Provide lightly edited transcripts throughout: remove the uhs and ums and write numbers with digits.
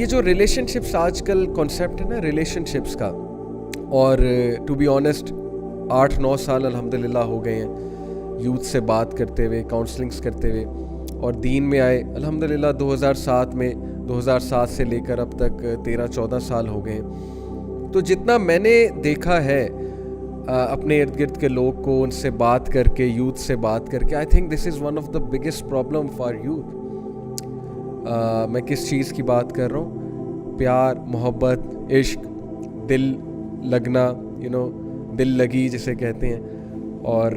یہ جو relation ships آج کل کانسیپٹ ہے نا ریلیشن شپس کا, اور ٹو بی آنیسٹ 8-9 سال الحمدللہ ہو گئے ہیں یوتھ سے بات کرتے ہوئے, کاؤنسلنگس کرتے ہوئے, اور دین میں آئے الحمدللہ 2007 سے لے کر اب تک 13-14 سال ہو گئے ہیں. تو جتنا میں نے دیکھا ہے اپنے ارد گرد کے لوگ کو, ان سے بات کر کے, یوتھ سے بات کر کے, I think this is one of the biggest problem for youth. میں کس چیز کی بات کر رہا ہوں؟ پیار, محبت, عشق, دل لگنا, دل لگی جسے کہتے ہیں, اور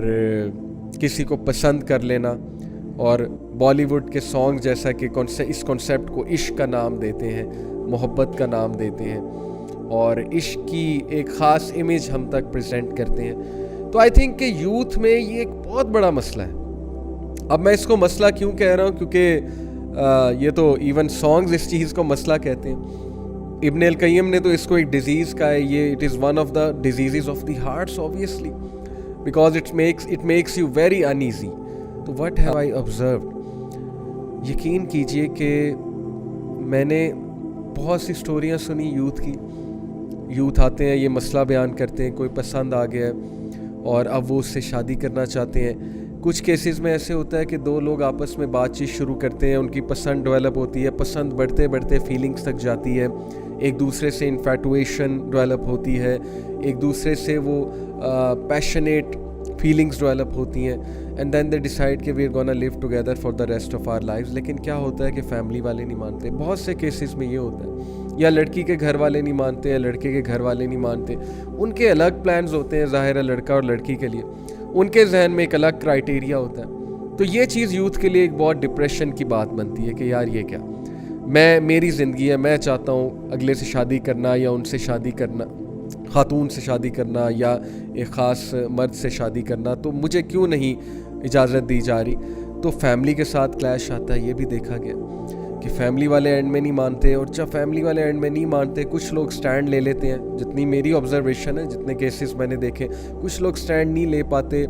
کسی کو پسند کر لینا. اور بالی ووڈ کے سانگ جیسا کہ اس کانسیپٹ کو عشق کا نام دیتے ہیں, محبت کا نام دیتے ہیں, اور عشق کی ایک خاص امیج ہم تک پریزنٹ کرتے ہیں. تو آئی تھنک کہ یوتھ میں یہ ایک بہت بڑا مسئلہ ہے. اب میں اس کو مسئلہ کیوں کہہ رہا ہوں؟ کیونکہ یہ تو ایون سانگز اس چیز کو مسئلہ کہتے ہیں. ابن القیم نے تو اس کو ایک ڈیزیز کہا ہے. یہ it is one of the diseases of the hearts obviously because it makes you very uneasy. تو what have I observed؟ یقین کیجئے کہ میں نے بہت سی سٹوریاں سنی یوتھ کی. یوتھ آتے ہیں, یہ مسئلہ بیان کرتے ہیں, کوئی پسند آ گیا ہے اور اب وہ اس سے شادی کرنا چاہتے ہیں. کچھ کیسز میں ایسے ہوتا ہے کہ دو لوگ آپس میں بات چیت شروع کرتے ہیں, ان کی پسند ڈیولپ ہوتی ہے, پسند بڑھتے بڑھتے فیلنگز تک جاتی ہے, ایک دوسرے سے انفیٹویشن ڈیولپ ہوتی ہے, ایک دوسرے سے وہ پیشنیٹ فیلنگز ڈیولپ ہوتی ہیں, اینڈ دین دے ڈیسائڈ کہ we are gonna live together for the rest of our lives. لیکن کیا ہوتا ہے کہ فیملی والے نہیں مانتے. بہت سے کیسز میں یہ ہوتا ہے, یا لڑکی کے گھر والے نہیں مانتے, یا لڑکے کے گھر والے نہیں مانتے. ان کے الگ پلانز ہوتے ہیں ظاہر ہے لڑکا اور لڑکی کے لیے, ان کے ذہن میں ایک الگ کرائٹیریا ہوتا ہے. تو یہ چیز یوتھ کے لیے ایک بہت ڈپریشن کی بات بنتی ہے کہ یار یہ کیا, میری زندگی ہے, میں چاہتا ہوں اگلے سے شادی کرنا, یا ان سے شادی کرنا, خاتون سے شادی کرنا, یا ایک خاص مرد سے شادی کرنا, تو مجھے کیوں نہیں اجازت دی جا رہی. تو فیملی کے ساتھ کلیش آتا ہے. یہ بھی دیکھا گیا کہ فیملی والے اینڈ میں نہیں مانتے, اور جب فیملی والے اینڈ میں نہیں مانتے کچھ لوگ سٹینڈ لے لیتے ہیں. جتنی میری آبزرویشن ہے, جتنے کیسز میں نے دیکھے, کچھ لوگ سٹینڈ نہیں لے پاتے,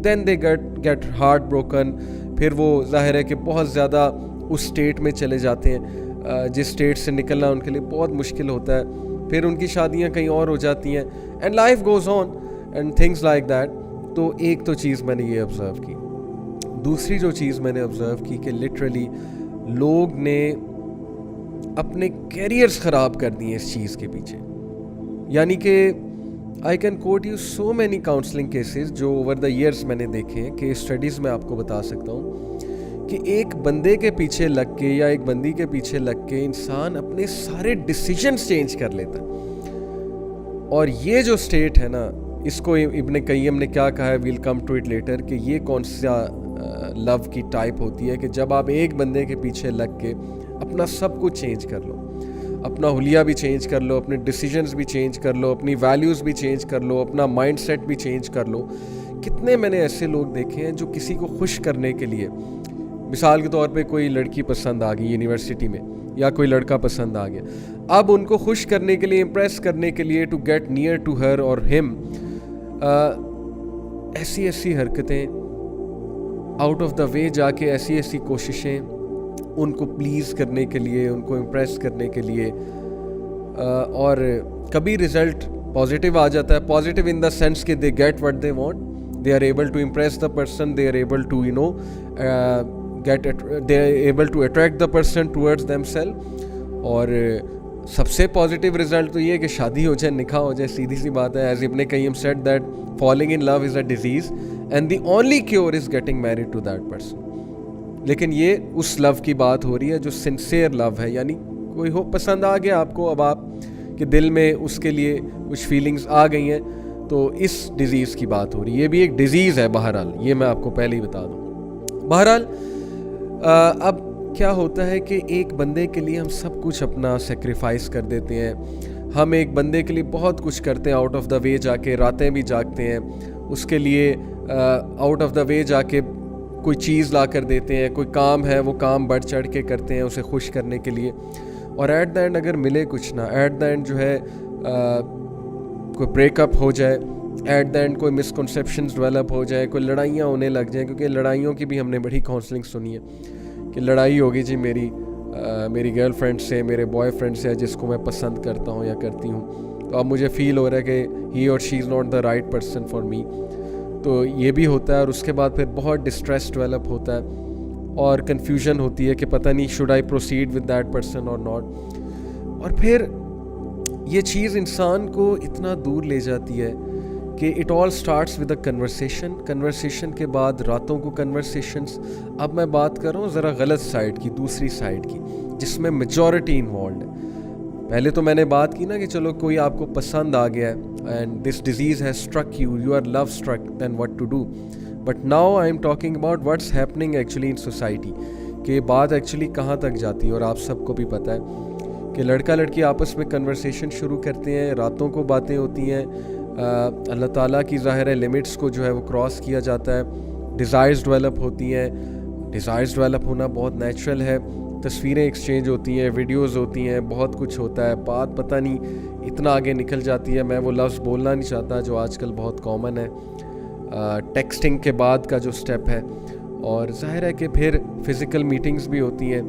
دین دے گیٹ ہارٹ بروکن. پھر وہ ظاہر ہے کہ بہت زیادہ اس اسٹیٹ میں چلے جاتے ہیں جس اسٹیٹ سے نکلنا ان کے لیے بہت مشکل ہوتا ہے. پھر ان کی شادیاں کہیں اور ہو جاتی ہیں, and life goes on and things like that. تو ایک تو چیز میں نے یہ آبزرو کی. دوسری جو چیز میں نے آبزرو کی کہ لٹرلی لوگ نے اپنے کیریئرز خراب کر دیے اس چیز کے پیچھے. یعنی کہ I can quote you so many counselling cases جو اوور دا ایئرس میں نے دیکھے ہیں, کہ اسٹڈیز میں آپ کو بتا سکتا ہوں کہ ایک بندے کے پیچھے لگ کے یا ایک بندی کے پیچھے لگ کے انسان اپنے سارے ڈیسیجنز چینج کر لیتا ہے. اور یہ جو اسٹیٹ ہے نا, اس کو ابن قیم نے کیا کہا ہے, well come to it later, کہ یہ کون سا لو کی ٹائپ ہوتی ہے کہ جب آپ ایک بندے کے پیچھے لگ کے اپنا سب کچھ چینج کر لو, اپنا حلیہ بھی چینج کر لو, اپنے ڈیسیجنز بھی چینج کر لو, اپنی ویلیوز بھی چینج کر لو, اپنا مائنڈ سیٹ بھی چینج کر لو. کتنے میں نے ایسے لوگ دیکھے ہیں جو کسی کو خوش کرنے کے لیے, مثال کے طور پہ کوئی لڑکی پسند آ گئی یونیورسٹی میں, یا کوئی لڑکا پسند آ گیا, اب ان کو خوش کرنے کے لیے, امپریس کرنے کے لیے, to get near to her اور ہم, ایسی حرکتیں, آؤٹ آف دا وے جا کے ایسی کوششیں ان کو پلیز کرنے کے لیے, ان کو امپریس کرنے کے لیے. اور کبھی رزلٹ پازیٹیو آ جاتا ہے, پازیٹیو ان دا سینس کہ they get what they want, they are able to impress the person, they are able to they are able to attract the person towards themselves. اور سب سے positive result تو یہ ہے کہ شادی ہو جائے, نکاح ہو جائے, سیدھی سی بات ہے. ایز ابن قیم said that falling in love is a disease and the only cure is getting married to that person. لیکن یہ اس لو کی بات ہو رہی ہے جو سنسیئر لو ہے, یعنی کوئی ہو پسند آ گیا آپ کو, اب آپ کے دل میں اس کے لیے کچھ فیلنگز آ گئی ہیں, تو اس ڈیزیز کی بات ہو رہی ہے. یہ بھی ایک ڈیزیز ہے بہرحال, یہ میں آپ کو پہلے ہی بتا دوں. بہرحال اب کیا ہوتا ہے کہ ایک بندے کے لیے ہم سب کچھ اپنا سیکریفائس کر دیتے ہیں. ہم ایک بندے کے لیے بہت کچھ کرتے ہیں, آؤٹ آف دا وے جا کے راتیں بھی جاگتے ہیں اس کے لیے, آؤٹ آف دا وے جا کے کوئی چیز لا کر دیتے ہیں, کوئی کام ہے وہ کام بڑھ چڑھ کے کرتے ہیں اسے خوش کرنے کے لیے. اور ایٹ دا اینڈ اگر ملے کچھ نہ, ایٹ دا اینڈ جو ہے کوئی بریک اپ ہو جائے, ایٹ دا اینڈ کوئی مسکنسیپشنز ڈیولپ ہو جائے, کوئی لڑائیاں ہونے لگ جائیں. کیونکہ لڑائیوں کی بھی ہم نے بڑی کاؤنسلنگ سنی ہے کہ لڑائی ہوگی جی میری میری گرل فرینڈ سے, میرے بوائے فرینڈ سے, جس کو میں پسند کرتا ہوں یا کرتی ہوں, تو اب مجھے فیل ہو رہا ہے کہ ہی اور she is not the right person for me. تو یہ بھی ہوتا ہے, اور اس کے بعد پھر بہت ڈسٹریس ڈیولپ ہوتا ہے اور کنفیوژن ہوتی ہے کہ پتہ نہیں should I proceed with that person اور ناٹ. اور پھر یہ چیز انسان کو اتنا دور لے جاتی ہے کہ it all starts with a conversation کے بعد راتوں کو کنورسیشنس. اب میں بات کر رہا ہوں ذرا غلط سائڈ کی, دوسری سائڈ کی, جس میں میجورٹی انوالوڈ ہے. پہلے تو میں نے بات کی نا کہ چلو کوئی آپ کو پسند آ گیا ہے and this disease has struck you are love struck, then what to do. But now I am talking about what's happening actually in society, کہ بات ایکچولی کہاں تک جاتی ہے. اور آپ سب کو بھی پتہ ہے کہ لڑکا لڑکی آپس میں کنورسیشن شروع کرتے ہیں, راتوں کو باتیں ہوتی ہیں, اللہ تعالیٰ کی ظاہر ہے لمٹس کو جو ہے وہ کراس کیا جاتا ہے, ڈیزائرز ڈیولپ ہوتی ہیں. ڈیزائرز ڈیولپ ہونا بہت نیچرل ہے, تصویریں ایکسچینج ہوتی ہیں, ویڈیوز ہوتی ہیں, بہت کچھ ہوتا ہے. بات پتہ نہیں اتنا آگے نکل جاتی ہے, میں وہ لفظ بولنا نہیں چاہتا جو آج کل بہت کامن ہے, ٹیکسٹنگ کے بعد کا جو سٹیپ ہے. اور ظاہر ہے کہ پھر فزیکل میٹنگز بھی ہوتی ہیں,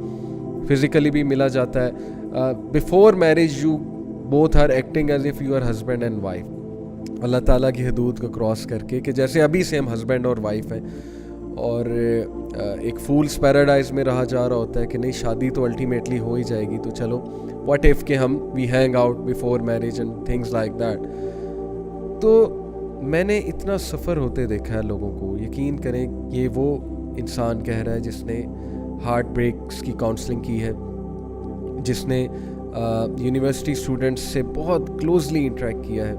فزیکلی بھی ملا جاتا ہے. Before marriage you both are acting as if you are husband and wife, Allah تعالیٰ کی حدود کو کراس کر کے, کہ جیسے ابھی سے ہم ہسبینڈ اور وائف ہیں. اور ایک فولس پیراڈائز میں رہا جا رہا ہوتا ہے کہ نہیں شادی تو الٹیمیٹلی ہو ہی جائے گی, تو چلو واٹ ایف کہ ہم we hang out before marriage and things like that. تو میں نے اتنا سفر ہوتے دیکھا ہے لوگوں کو, یقین کریں یہ وہ انسان کہہ رہا ہے جس نے ہارٹ بریکس کی کاؤنسلنگ کی ہے, جس نے یونیورسٹی اسٹوڈنٹس سے بہت کلوزلی انٹریکٹ کیا ہے.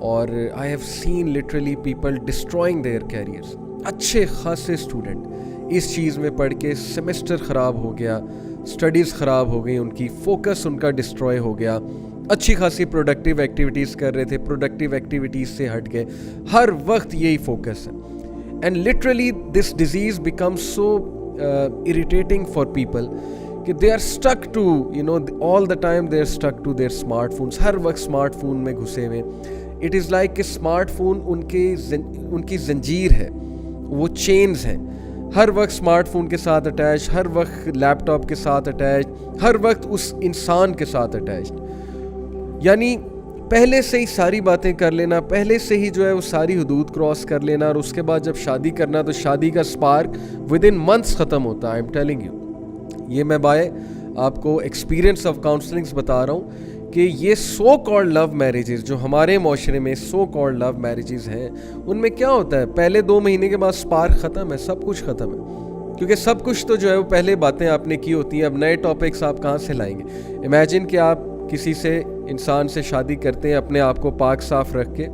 اور I have seen literally people destroying their careers. اچھے خاصے اسٹوڈنٹ اس چیز میں پڑھ کے سیمسٹر خراب ہو گیا, اسٹڈیز خراب ہو گئی ان کی, فوکس ان کا ڈسٹروائے ہو گیا. اچھی خاصی پروڈکٹیو ایکٹیویٹیز کر رہے تھے, پروڈکٹیو ایکٹیویٹیز سے ہٹ گئے, ہر وقت یہی فوکس ہے. And literally this disease became so irritating for people کہ they are stuck to all the time they are stuck to their smartphones, ہر وقت اسمارٹ فون میں گھسے ہوئے. اٹ از لائک کہ اسمارٹ فون ان کی زنجیر ہے, وہ چینز ہیں, ہر وقت اسمارٹ فون کے ساتھ اٹیچ, ہر وقت لیپ ٹاپ کے ساتھ اٹیچ, ہر وقت اس انسان کے ساتھ اٹیچ. یعنی پہلے سے ہی ساری باتیں کر لینا, پہلے سے ہی جو ہے وہ ساری حدود کراس کر لینا, اور اس کے بعد جب شادی کرنا تو شادی کا اسپارک ود ان منتھس ختم ہوتا ہے. آئی ایم ٹیلنگ یو, یہ میں بائے آپ کو ایکسپیرینس آف کاؤنسلنگس بتا رہا ہوں کہ یہ سو کالڈ لو میرجز جو ہمارے معاشرے میں سو کالڈ لو میرجز ہیں, ان میں کیا ہوتا ہے, پہلے 2 مہینے کے بعد اسپارک ختم ہے, سب کچھ ختم ہے. کیونکہ سب کچھ تو جو ہے وہ پہلے باتیں آپ نے کی ہوتی ہیں, اب نئے ٹاپکس آپ کہاں سے لائیں گے. امیجن کہ آپ کسی سے انسان سے شادی کرتے ہیں اپنے آپ کو پاک صاف رکھ کے,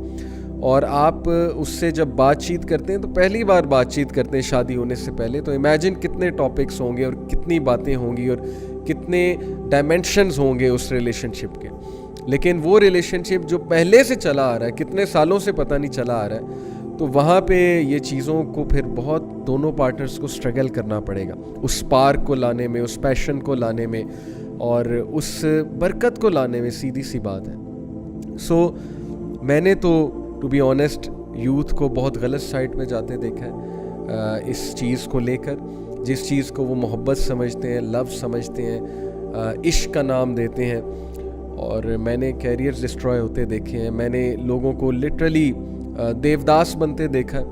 اور آپ اس سے جب بات چیت کرتے ہیں تو پہلی بار بات چیت کرتے ہیں شادی ہونے سے پہلے, تو امیجن کتنے ٹاپکس ہوں گے اور کتنی باتیں ہوں گی اور کتنے ڈائمینشنز ہوں گے اس ریلیشن شپ کے. لیکن وہ ریلیشن شپ جو پہلے سے چلا آ رہا ہے, کتنے سالوں سے پتہ نہیں چلا آ رہا ہے, تو وہاں پہ یہ چیزوں کو پھر بہت دونوں پارٹنرز کو اسٹرگل کرنا پڑے گا اس اسپارک کو لانے میں, اس پیشن کو لانے میں, اور اس برکت کو لانے میں. سیدھی سی بات ہے. سو میں نے تو ٹو بی آنیسٹ یوتھ کو بہت غلط سائڈ میں جاتے دیکھا ہے اس چیز کو لے کر, جس چیز کو وہ محبت سمجھتے ہیں, لو سمجھتے ہیں, عشق کا نام دیتے ہیں. اور میں نے کیریئرز ڈسٹروائے ہوتے دیکھے ہیں, میں نے لوگوں کو لٹرلی دیوداس بنتے دیکھا ہے.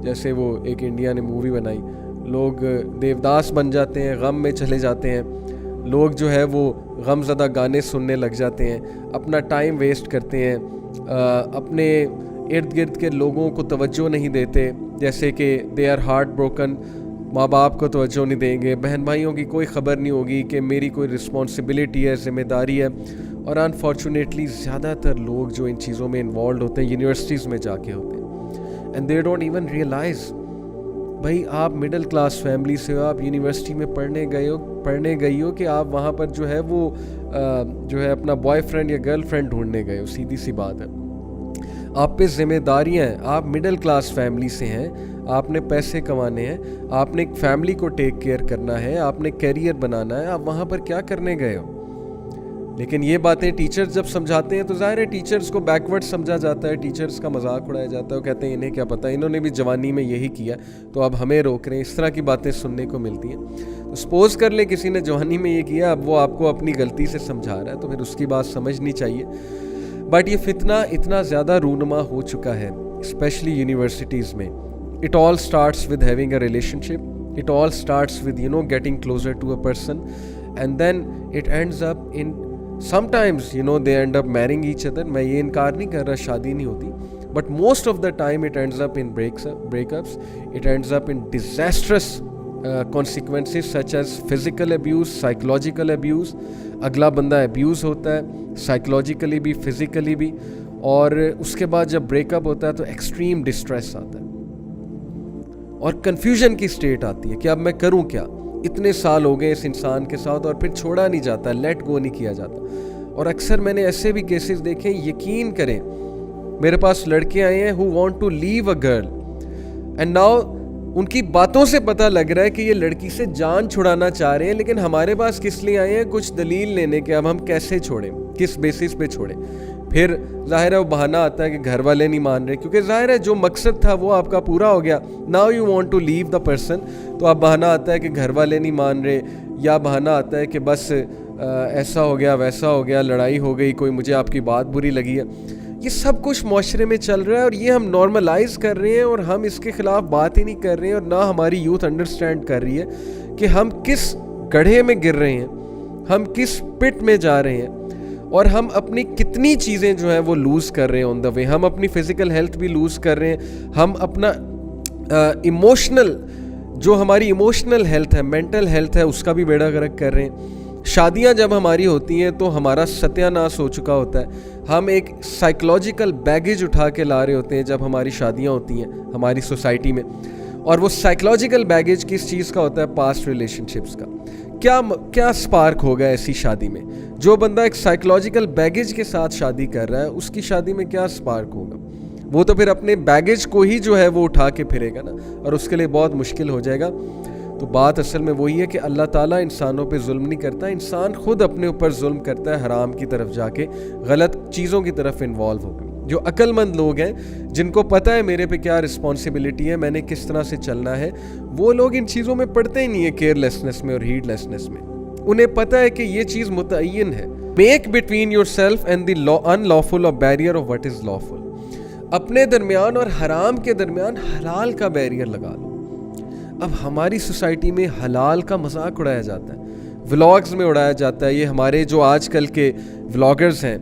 جیسے وہ ایک انڈیا نے مووی بنائی, لوگ دیوداس بن جاتے ہیں, غم میں چلے جاتے ہیں, لوگ جو ہے وہ غم زدہ گانے سننے لگ جاتے ہیں, اپنا ٹائم ویسٹ کرتے ہیں, اپنے ارد گرد کے لوگوں کو توجہ نہیں دیتے, جیسے کہ دے آر ہارٹ بروکن, ماں باپ کو توجہ نہیں دیں گے, بہن بھائیوں کی کوئی خبر نہیں ہوگی کہ میری کوئی رسپانسبلٹی ہے, ذمہ داری ہے. اور انفارچونیٹلی زیادہ تر لوگ جو ان چیزوں میں انوالوڈ ہوتے ہیں یونیورسٹیز میں جا کے ہوتے ہیں, and they don't even realise. بھائی آپ مڈل کلاس فیملی سے ہو, آپ یونیورسٹی میں پڑھنے گئی ہو کہ آپ وہاں پر جو ہے وہ جو ہے اپنا بوائے فرینڈ یا گرل فرینڈ ڈھونڈنے گئے ہو. سیدھی سی بات ہے, آپ پہ ذمہ داریاں ہیں, آپ مڈل کلاس فیملی سے ہیں, آپ نے پیسے کمانے ہیں, آپ نے ایک فیملی کو ٹیک کیئر کرنا ہے, آپ نے کیریئر بنانا ہے. آپ وہاں پر کیا کرنے گئے ہو؟ لیکن یہ باتیں ٹیچرز جب سمجھاتے ہیں تو ظاہر ہے ٹیچرز کو بیکورڈ سمجھا جاتا ہے, ٹیچرز کا مذاق اڑایا جاتا ہے, وہ کہتے ہیں انہیں کیا پتہ, انہوں نے بھی جوانی میں یہی کیا تو اب ہمیں روک رہے ہیں. اس طرح کی باتیں سننے کو ملتی ہیں. تو سپوز کر لیں کسی نے جوانی میں یہ کیا, اب وہ آپ کو اپنی غلطی سے سمجھا رہا ہے تو پھر اس کی بات سمجھنی چاہیے. بٹ یہ فتنہ اتنا زیادہ رونما ہو چکا ہے اسپیشلی یونیورسٹیز میں. It all starts with having a relationship. It all starts with, getting closer to a person. And then it ends up in, sometimes, they end up marrying each other. میں یہ انکار نہیں کر رہا شادی نہیں ہوتی. But most of the time it ends up in breakups. It ends up in disastrous consequences such as physical abuse, psychological abuse. اگلا بندہ abuse ہوتا ہے psychologically بھی, physically بھی. اور اس کے بعد جب بریک اپ ہوتا ہے تو ایکسٹریم ڈسٹریس آتا ہے اور کنفیوژن کی سٹیٹ آتی ہے کہ اب میں کروں کیا. اتنے سال ہو گئے اس انسان کے ساتھ اور پھر چھوڑا نہیں جاتا, لیٹ گو نہیں کیا جاتا. اور اکثر میں نے ایسے بھی کیسز دیکھے, یقین کریں میرے پاس لڑکے آئے ہیں who want to leave a girl and now ان کی باتوں سے پتہ لگ رہا ہے کہ یہ لڑکی سے جان چھڑانا چاہ رہے ہیں, لیکن ہمارے پاس کس لیے آئے ہیں, کچھ دلیل لینے کہ اب ہم کیسے چھوڑیں, کس بیسس پہ چھوڑیں. پھر ظاہر ہے وہ بہانہ آتا ہے کہ گھر والے نہیں مان رہے, کیونکہ ظاہر ہے جو مقصد تھا وہ آپ کا پورا ہو گیا. Now you want to leave the person, تو اب بہانہ آتا ہے کہ گھر والے نہیں مان رہے, یا بہانہ آتا ہے کہ بس ایسا ہو گیا ویسا ہو گیا, لڑائی ہو گئی, کوئی مجھے آپ کی بات بری لگی ہے. یہ سب کچھ معاشرے میں چل رہا ہے اور یہ ہم نارملائز کر رہے ہیں اور ہم اس کے خلاف بات ہی نہیں کر رہے ہیں, اور نہ ہماری یوتھ انڈرسٹینڈ کر رہی ہے کہ ہم کس گڑھے میں گر رہے ہیں, ہم کس پٹ میں جا رہے ہیں, اور ہم اپنی کتنی چیزیں جو ہیں وہ لوز کر رہے ہیں آن دا وے. ہم اپنی فزیکل ہیلتھ بھی لوز کر رہے ہیں, ہم اپنا ایموشنل جو ہماری ایموشنل ہیلتھ ہے, مینٹل ہیلتھ ہے, اس کا بھی بیڑا غرق کر رہے ہیں. شادیاں جب ہماری ہوتی ہیں تو ہمارا ستیہ ناش ہو چکا ہوتا ہے. ہم ایک سائیکلوجیکل بیگیج اٹھا کے لا رہے ہوتے ہیں جب ہماری شادیاں ہوتی ہیں ہماری سوسائٹی میں, اور وہ سائیکلوجیکل بیگیج کس چیز کا ہوتا ہے, پاسٹ ریلیشن شپس کا. کیا سپارک ہوگا ایسی شادی میں؟ جو بندہ ایک سائیکلوجیکل بیگیج کے ساتھ شادی کر رہا ہے اس کی شادی میں کیا سپارک ہوگا؟ وہ تو پھر اپنے بیگیج کو ہی جو ہے وہ اٹھا کے پھرے گا نا, اور اس کے لیے بہت مشکل ہو جائے گا. تو بات اصل میں وہی ہے کہ اللہ تعالیٰ انسانوں پہ ظلم نہیں کرتا, انسان خود اپنے اوپر ظلم کرتا ہے حرام کی طرف جا کے, غلط چیزوں کی طرف انوالو ہو گئے. جو عقل مند لوگ ہیں جن کو پتہ ہے میرے پہ کیا رسپانسبلٹی ہے, میں نے کس طرح سے چلنا ہے, وہ لوگ ان چیزوں میں پڑتے ہی نہیں ہیں, کیئر لیسنس میں اور ہیڈ لیسنس میں. انہیں پتہ ہے کہ یہ چیز متعین ہے. Make between yourself and the unlawful اور barrier of what is lawful. اپنے درمیان اور حرام کے درمیان حلال کا بیریئر لگا لو. اب ہماری سوسائٹی میں حلال کا مذاق اڑایا جاتا ہے, ولاگز میں اڑایا جاتا ہے. یہ ہمارے جو آج کل کے ولاگرز ہیں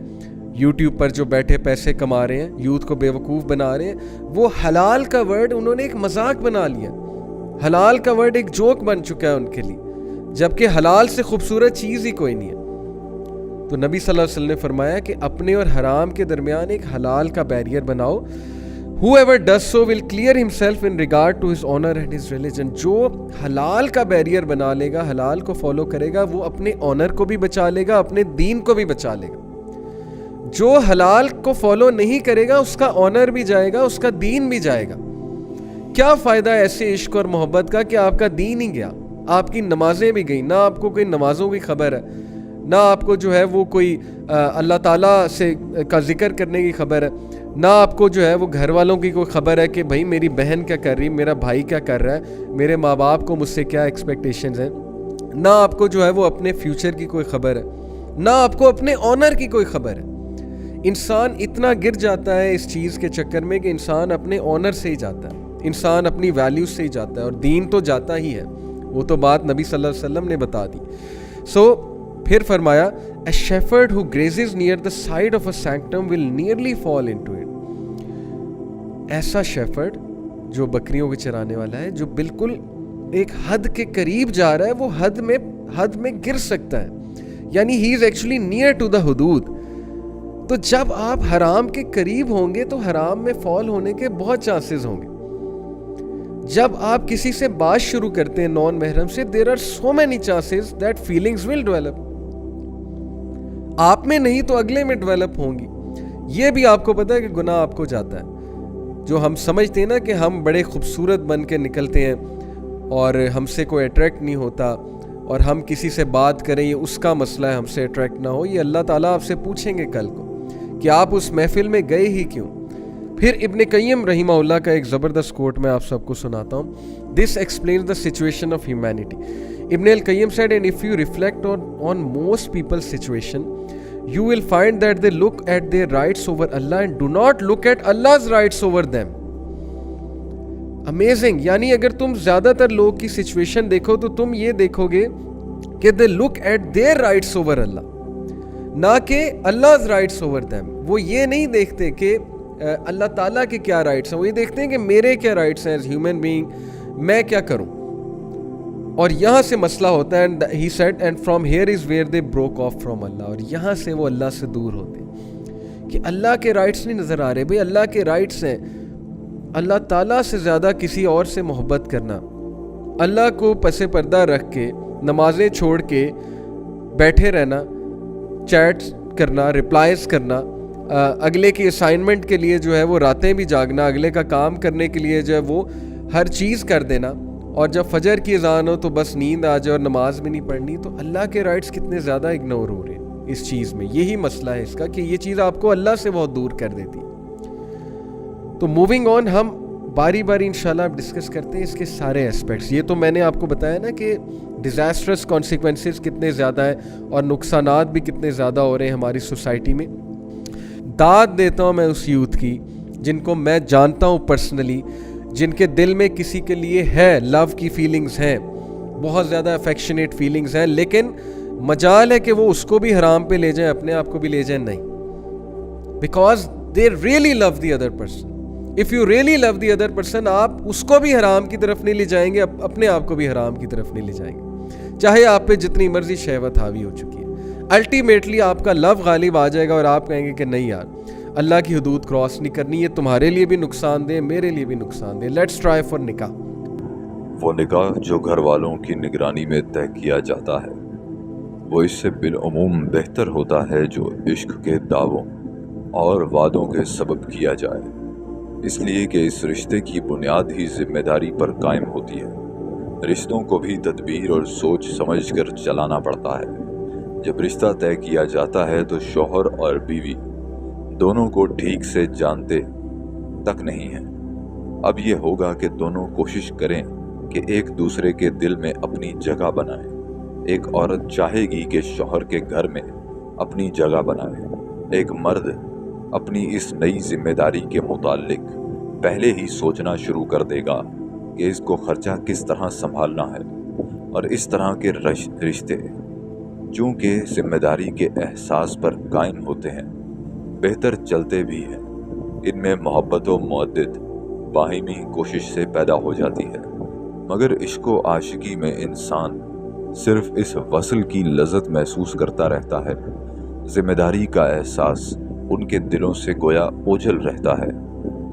یوٹیوب پر جو بیٹھے پیسے کما رہے ہیں, یوتھ کو بیوقوف بنا رہے ہیں, وہ حلال کا ورڈ انہوں نے ایک مذاق بنا لیا. حلال کا ورڈ ایک جوک بن چکا ہے ان کے لیے, جبکہ حلال سے خوبصورت چیز ہی کوئی نہیں ہے. تو نبی صلی اللہ علیہ وسلم نے فرمایا کہ اپنے اور حرام کے درمیان ایک حلال کا بیریئر بناؤ. Whoever does so will clear himself in regard to his honor and his religion. جو حلال کا بیریئر بنا لے گا, حلال کو فالو کرے گا, وہ اپنے آنر کو بھی بچا لے گا, اپنے دین کو بھی بچا لے گا. جو حلال کو فالو نہیں کرے گا اس کا آنر بھی جائے گا, اس کا دین بھی جائے گا. کیا فائدہ ایسے عشق اور محبت کا کہ آپ کا دین ہی گیا, آپ کی نمازیں بھی گئیں, نہ آپ کو کوئی نمازوں کی خبر ہے, نہ آپ کو جو ہے وہ کوئی اللہ تعالیٰ سے کا ذکر کرنے کی خبر ہے, نہ آپ کو جو ہے وہ گھر والوں کی کوئی خبر ہے کہ بھائی میری بہن کیا کر رہی, میرا بھائی کیا کر رہا ہے, میرے ماں باپ کو مجھ سے کیا ایکسپیکٹیشنز ہیں, نہ آپ کو جو ہے وہ اپنے فیوچر کی کوئی خبر ہے, نہ آپ کو اپنے آنر کی کوئی خبر ہے. انسان اتنا گر جاتا ہے اس چیز کے چکر میں کہ انسان اپنے آنر سے ہی جاتا ہے, انسان اپنی ویلیوز سے ہی جاتا ہے, اور دین تو جاتا ہی ہے. وہ تو بات نبی صلی اللہ علیہ وسلم نے بتا دی. پھر فرمایا a shepherd who grazes near the side of a sanctum will nearly fall into it. ایسا شیفرڈ جو بکریوں کے چرانے والا ہے, جو بالکل ایک حد کے قریب جا رہا ہے, وہ حد میں گر سکتا ہے, یعنی he is actually near to the حدود. تو جب آپ حرام کے قریب ہوں گے تو حرام میں فال ہونے کے بہت چانسز ہوں گے. جب آپ کسی سے بات شروع کرتے ہیں نان محرم سے, there are so many chances that feelings will develop. آپ میں نہیں تو اگلے میں ڈیولپ ہوں گی. یہ بھی آپ کو پتا ہے کہ گناہ آپ کو جاتا ہے. جو ہم سمجھتے ہیں نا کہ ہم بڑے خوبصورت بن کے نکلتے ہیں اور ہم سے کوئی اٹریکٹ نہیں ہوتا, اور ہم کسی سے بات کریں یہ اس کا مسئلہ ہے, ہم سے اٹریکٹ نہ ہو, یہ اللہ تعالیٰ آپ سے پوچھیں گے کل کو کہ آپ اس محفل میں گئے ہی کیوں. پھر ابن قیم رحمہ اللہ کا ایک زبردست کوٹ میں آپ سب کو سناتا ہوں. This explains the situation of humanity. Ibn al-Qayyim said, and if you reflect on most people's situation, you will find that they look at their rights over Allah and do not look at Allah's rights over them. Amazing. یعنی اگر تم زیادہ تر لوگ کی situation دیکھو تو تم یہ دیکھو گے کہ they look at their rights over Allah, نہ کہ Allah's rights over them. وہ یہ نہیں دیکھتے کہ اللہ تعالیٰ کے کیا رائٹس ہیں, وہ یہ دیکھتے ہیں کہ میرے کیا رائٹس ہیں ایز ہیومن بینگ, میں کیا کروں. اور یہاں سے مسئلہ ہوتا ہے. and he said, and from here is where they broke off from Allah. اور یہاں سے وہ اللہ سے دور ہوتے ہیں کہ اللہ کے رائٹس نہیں نظر آ رہے. بھئی اللہ کے رائٹس ہیں اللہ تعالیٰ سے زیادہ کسی اور سے محبت کرنا, اللہ کو پس پردہ رکھ کے نمازیں چھوڑ کے بیٹھے رہنا, چیٹ کرنا, رپلائز کرنا, اگلے کی اسائنمنٹ کے لیے جو ہے وہ راتیں بھی جاگنا, اگلے کا کام کرنے کے لیے جو ہے وہ ہر چیز کر دینا, اور جب فجر کی اذان ہو تو بس نیند آ جائے اور نماز بھی نہیں پڑھنی. تو اللہ کے رائٹس کتنے زیادہ اگنور ہو رہے ہیں اس چیز میں. یہی مسئلہ ہے اس کا کہ یہ چیز آپ کو اللہ سے بہت دور کر دیتی. تو موونگ آن, ہم باری باری انشاءاللہ ڈسکس کرتے ہیں اس کے سارے اسپیکٹس. یہ تو میں نے آپ کو بتایا نا کہ ڈیزاسٹرس کانسیکوینسز کتنے زیادہ ہیں اور نقصانات بھی کتنے زیادہ ہو رہے ہیں ہماری سوسائٹی میں. داد دیتا ہوں میں اس یوتھ کی جن کو میں جانتا ہوں پرسنلی, جن کے دل میں کسی کے لیے ہے لو کی فیلنگز ہیں, بہت زیادہ افیکشنیٹ فیلنگز ہیں, لیکن مجال ہے کہ وہ اس کو بھی حرام پہ لے جائیں, اپنے آپ کو بھی لے جائیں. نہیں, because they really love the other person. If you really love the other person, آپ اس کو بھی حرام کی طرف نہیں لے جائیں گے, اپنے آپ کو بھی حرام کی طرف نہیں لے جائیں گے, چاہے آپ پہ جتنی مرضی شہوت حاوی ہو چکی ہے. الٹیمیٹلی آپ کا لو غالب آ جائے گا اور آپ کہیں گے کہ نہیں یار, اللہ کی حدود کراس نہیں کرنی, یہ تمہارے لیے بھی نقصان دہ, میرے لیے بھی نقصان دہ. لیٹس ٹرائی فار نکاح. وہ نکاح جو گھر والوں کی نگرانی میں طے کیا جاتا ہے وہ اس سے بالعموم بہتر ہوتا ہے جو عشق کے دعووں اور وعدوں کے سبب کیا جائے, اس لیے کہ اس رشتے کی بنیاد ہی ذمہ داری پر قائم ہوتی ہے. رشتوں کو بھی تدبیر اور سوچ سمجھ کر چلانا پڑتا ہے. جب رشتہ طے کیا جاتا ہے تو شوہر اور بیوی دونوں کو ٹھیک سے جانتے تک نہیں ہیں. اب یہ ہوگا کہ دونوں کوشش کریں کہ ایک دوسرے کے دل میں اپنی جگہ بنائیں. ایک عورت چاہے گی کہ شوہر کے گھر میں اپنی جگہ بنائے. ایک مرد اپنی اس نئی ذمہ داری کے متعلق پہلے ہی سوچنا شروع کر دے گا کہ اس کو خرچہ کس طرح سنبھالنا ہے. اور اس طرح کے رشتے چونکہ ذمہ داری کے احساس پر قائم ہوتے ہیں بہتر چلتے بھی ہیں. ان میں محبت و مودت باہمی کوشش سے پیدا ہو جاتی ہے. مگر عشق و عاشقی میں انسان صرف اس وصل کی لذت محسوس کرتا رہتا ہے. ذمہ داری کا احساس ان کے دلوں سے گویا اوجھل رہتا ہے.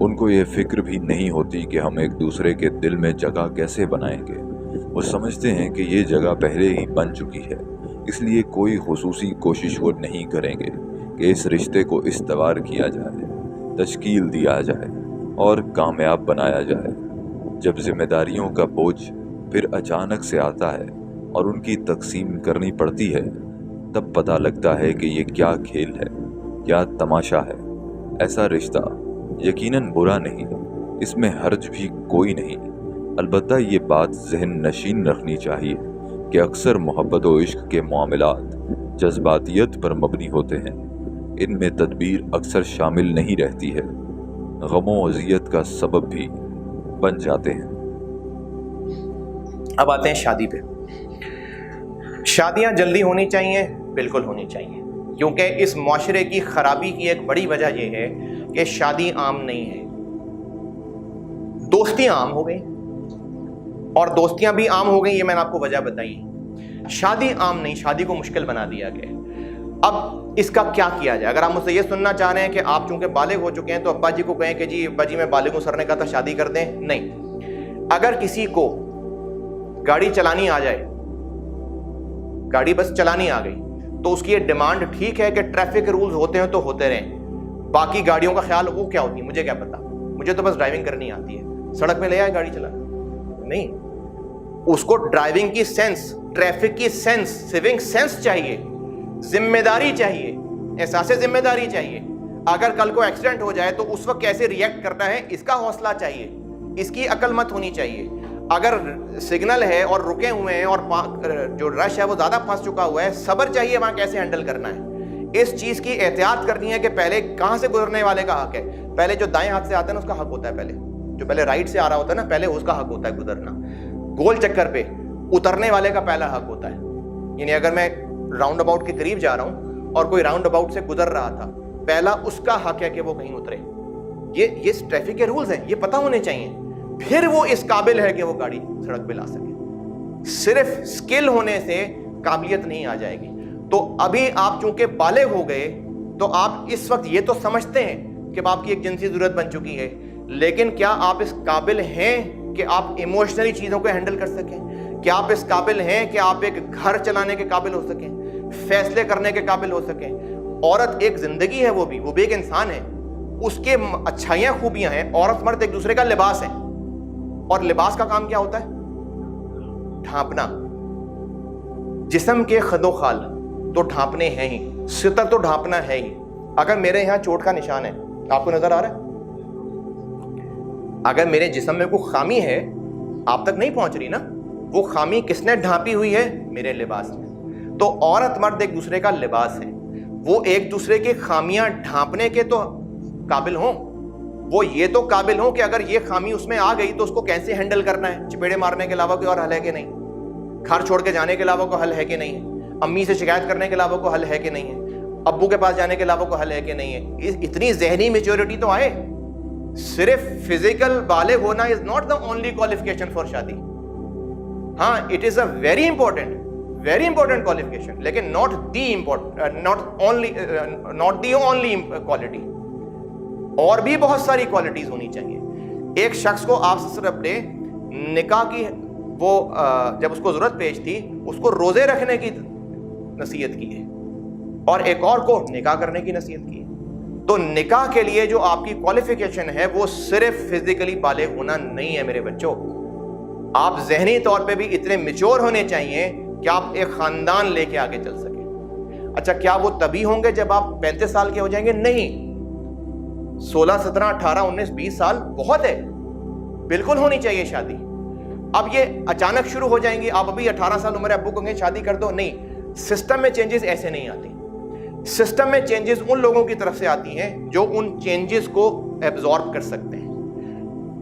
ان کو یہ فکر بھی نہیں ہوتی کہ ہم ایک دوسرے کے دل میں جگہ کیسے بنائیں گے. وہ سمجھتے ہیں کہ یہ جگہ پہلے ہی بن چکی ہے, اس لیے کوئی خصوصی کوشش وہ نہیں کریں گے کہ اس رشتے کو استوار کیا جائے, تشکیل دیا جائے اور کامیاب بنایا جائے. جب ذمہ داریوں کا بوجھ پھر اچانک سے آتا ہے اور ان کی تقسیم کرنی پڑتی ہے تب پتہ لگتا ہے کہ یہ کیا کھیل ہے, کیا تماشا ہے. ایسا رشتہ یقیناً برا نہیں, اس میں حرج بھی کوئی نہیں. البتہ یہ بات ذہن نشین رکھنی چاہیے کہ اکثر محبت و عشق کے معاملات جذباتیت پر مبنی ہوتے ہیں. ان میں تدبیر اکثر شامل نہیں رہتی ہے, غم و اذیت کا سبب بھی بن جاتے ہیں. اب آتے ہیں شادی پہ. شادیاں جلدی ہونی چاہیے, بالکل ہونی چاہیے, کیونکہ اس معاشرے کی خرابی کی ایک بڑی وجہ یہ ہے کہ شادی عام نہیں ہے. دوستیاں عام ہو گئی اور دوستیاں بھی عام ہو گئی, یہ میں نے آپ کو وجہ بتائی. شادی عام نہیں, شادی کو مشکل بنا دیا گیا. اب اس کا کیا کیا جائے؟ اگر آپ مجھ سے یہ سننا چاہ رہے ہیں کہ آپ چونکہ بالغ ہو چکے ہیں تو ابا جی کو کہیں کہ جی ابا جی میں بالغ ہوں, سر نے کہا تھا شادی کر دیں. نہیں, اگر کسی کو گاڑی چلانی آ جائے, گاڑی بس چلانی آ گئی, تو اس کی یہ ڈیمانڈ ٹھیک ہے کہ ٹریفک رولز ہوتے ہیں تو ہوتے رہیں, باقی گاڑیوں کا خیال وہ کیا ہوتی ہے مجھے کیا پتا, مجھے تو بس ڈرائیونگ کرنی آتی ہے, سڑک پہ لے آئے گاڑی چلا. نہیں, اس کو ڈرائیونگ کی سینس, ٹریفک کی سینس, سیونگ سینس چاہیے, ذمہ داری چاہیے, احساس ذمہ داری چاہیے. اگر کل کو ایکسیڈنٹ ہو جائے تو اس وقت کیسے ریئیکٹ کرنا ہے اس کا حوصلہ چاہیے, اس کی عقل مت ہونی چاہیے. اگر سگنل ہے اور رکے ہوئے ہیں اور جو رش ہے وہ زیادہ پھنس چکا ہوا ہے, صبر چاہیے وہاں کیسے ہینڈل کرنا ہے. اس چیز کی احتیاط کرنی ہے کہ پہلے کہاں سے گزرنے والے کا حق ہے. پہلے جو دائیں ہاتھ سے آتا ہے نا اس کا حق ہوتا ہے, پہلے جو پہلے رائٹ سے آ رہا ہوتا ہے نا پہلے اس کا حق ہوتا ہے گزرنا. گول چکر پہ اترنے والے کا پہلا حق ہوتا ہے. یعنی اگر میں راؤنڈ اباؤٹ کے قریب جا رہا ہوں اور کوئی راؤنڈ اباؤٹ سے گزر رہا تھا, پہلا اس کا حق ہے کہ وہ کہیں اترے. یہ ٹریفک کے رولز ہیں, یہ پتہ ہونے چاہیے. پھر وہ اس قابل ہے کہ وہ گاڑی سڑک پہ لا سکے. صرف سکل ہونے سے قابلیت نہیں آ جائے گی. تو ابھی آپ چونکہ بالغ ہو گئے تو آپ اس وقت یہ تو سمجھتے ہیں کہ آپ کی ایک جنسی ضرورت بن چکی ہے, لیکن کیا آپ اس قابل ہیں کہ آپ ایموشنلی چیزوں کو ہینڈل کر سکیں؟ کیا آپ اس قابل ہیں کہ آپ ایک گھر چلانے کے قابل ہو سکیں, فیصلے کرنے کے قابل ہو سکیں؟ عورت ایک زندگی ہے, وہ بھی ایک انسان ہے, اس کے اچھائیاں خوبیاں ہیں. عورت مرد ایک دوسرے کا لباس ہے, اور لباس کا کام کیا ہوتا ہے؟ ڈھانپنا. جسم کے خد و خال تو ڈھانپنے ہیں ہی, ستر تو ڈھانپنا ہے ہی. اگر میرے یہاں چوٹ کا نشان ہے, آپ کو نظر آ رہا ہے؟ اگر میرے جسم میں کوئی خامی ہے آپ تک نہیں پہنچ رہی نا, وہ خامی کس نے ڈھانپی ہوئی ہے؟ میرے لباس میں. تو عورت مرد ایک دوسرے کا لباس ہے, وہ ایک دوسرے کی خامیاں ڈھانپنے کے تو قابل ہوں, وہ یہ تو قابل ہوں کہ اگر یہ خامی اس میں آ گئی تو اس کو کیسے ہینڈل کرنا ہے. چپیڑے مارنے کے علاوہ کوئی اور حل ہے کہ نہیں؟ گھر چھوڑ کے جانے کے علاوہ کوئی حل ہے کہ نہیں ہے؟ امی سے شکایت کرنے کے علاوہ کوئی حل ہے کہ نہیں ہے؟ ابو کے پاس جانے کے علاوہ کوئی حل ہے کہ نہیں ہے؟ اتنی ذہنی میچورٹی تو آئے. صرف فزیکل بالغ ہونا از not the only qualification for شادی. ہاں, it is a very important qualification, لیکن ناٹ دی اونلی کوالٹی. اور بھی بہت ساری کوالٹیز ہونی چاہیے. ایک شخص کو آپ صرف نے نکاح کی وہ جب اس کو ضرورت پیش تھی اس کو روزے رکھنے کی نصیحت کی ہے, اور ایک اور کو نکاح کرنے کی نصیحت کی ہے. تو نکاح کے لیے جو آپ کی کوالیفیکیشن ہے وہ صرف فزیکلی بالغ ہونا نہیں ہے میرے بچوں. آپ ذہنی طور پہ بھی اتنے میچور ہونے چاہیے کہ آپ ایک خاندان لے کے آگے چل سکیں. اچھا, کیا وہ تبھی ہوں گے جب آپ 35 سال کے ہو جائیں گے؟ نہیں. 16, 17, 18, 19, 20 سال بہت ہے, بالکل ہونی چاہیے شادی. اب یہ اچانک شروع ہو جائیں گی, آپ ابھی 18 سال عمر ہے, ابو کہیں شادی کر دو, نہیں. سسٹم میں چینجز ایسے نہیں آتی. سسٹم میں چینجز ان لوگوں کی طرف سے آتی ہیں جو ان چینجز کو ایبزارب کر سکتے ہیں.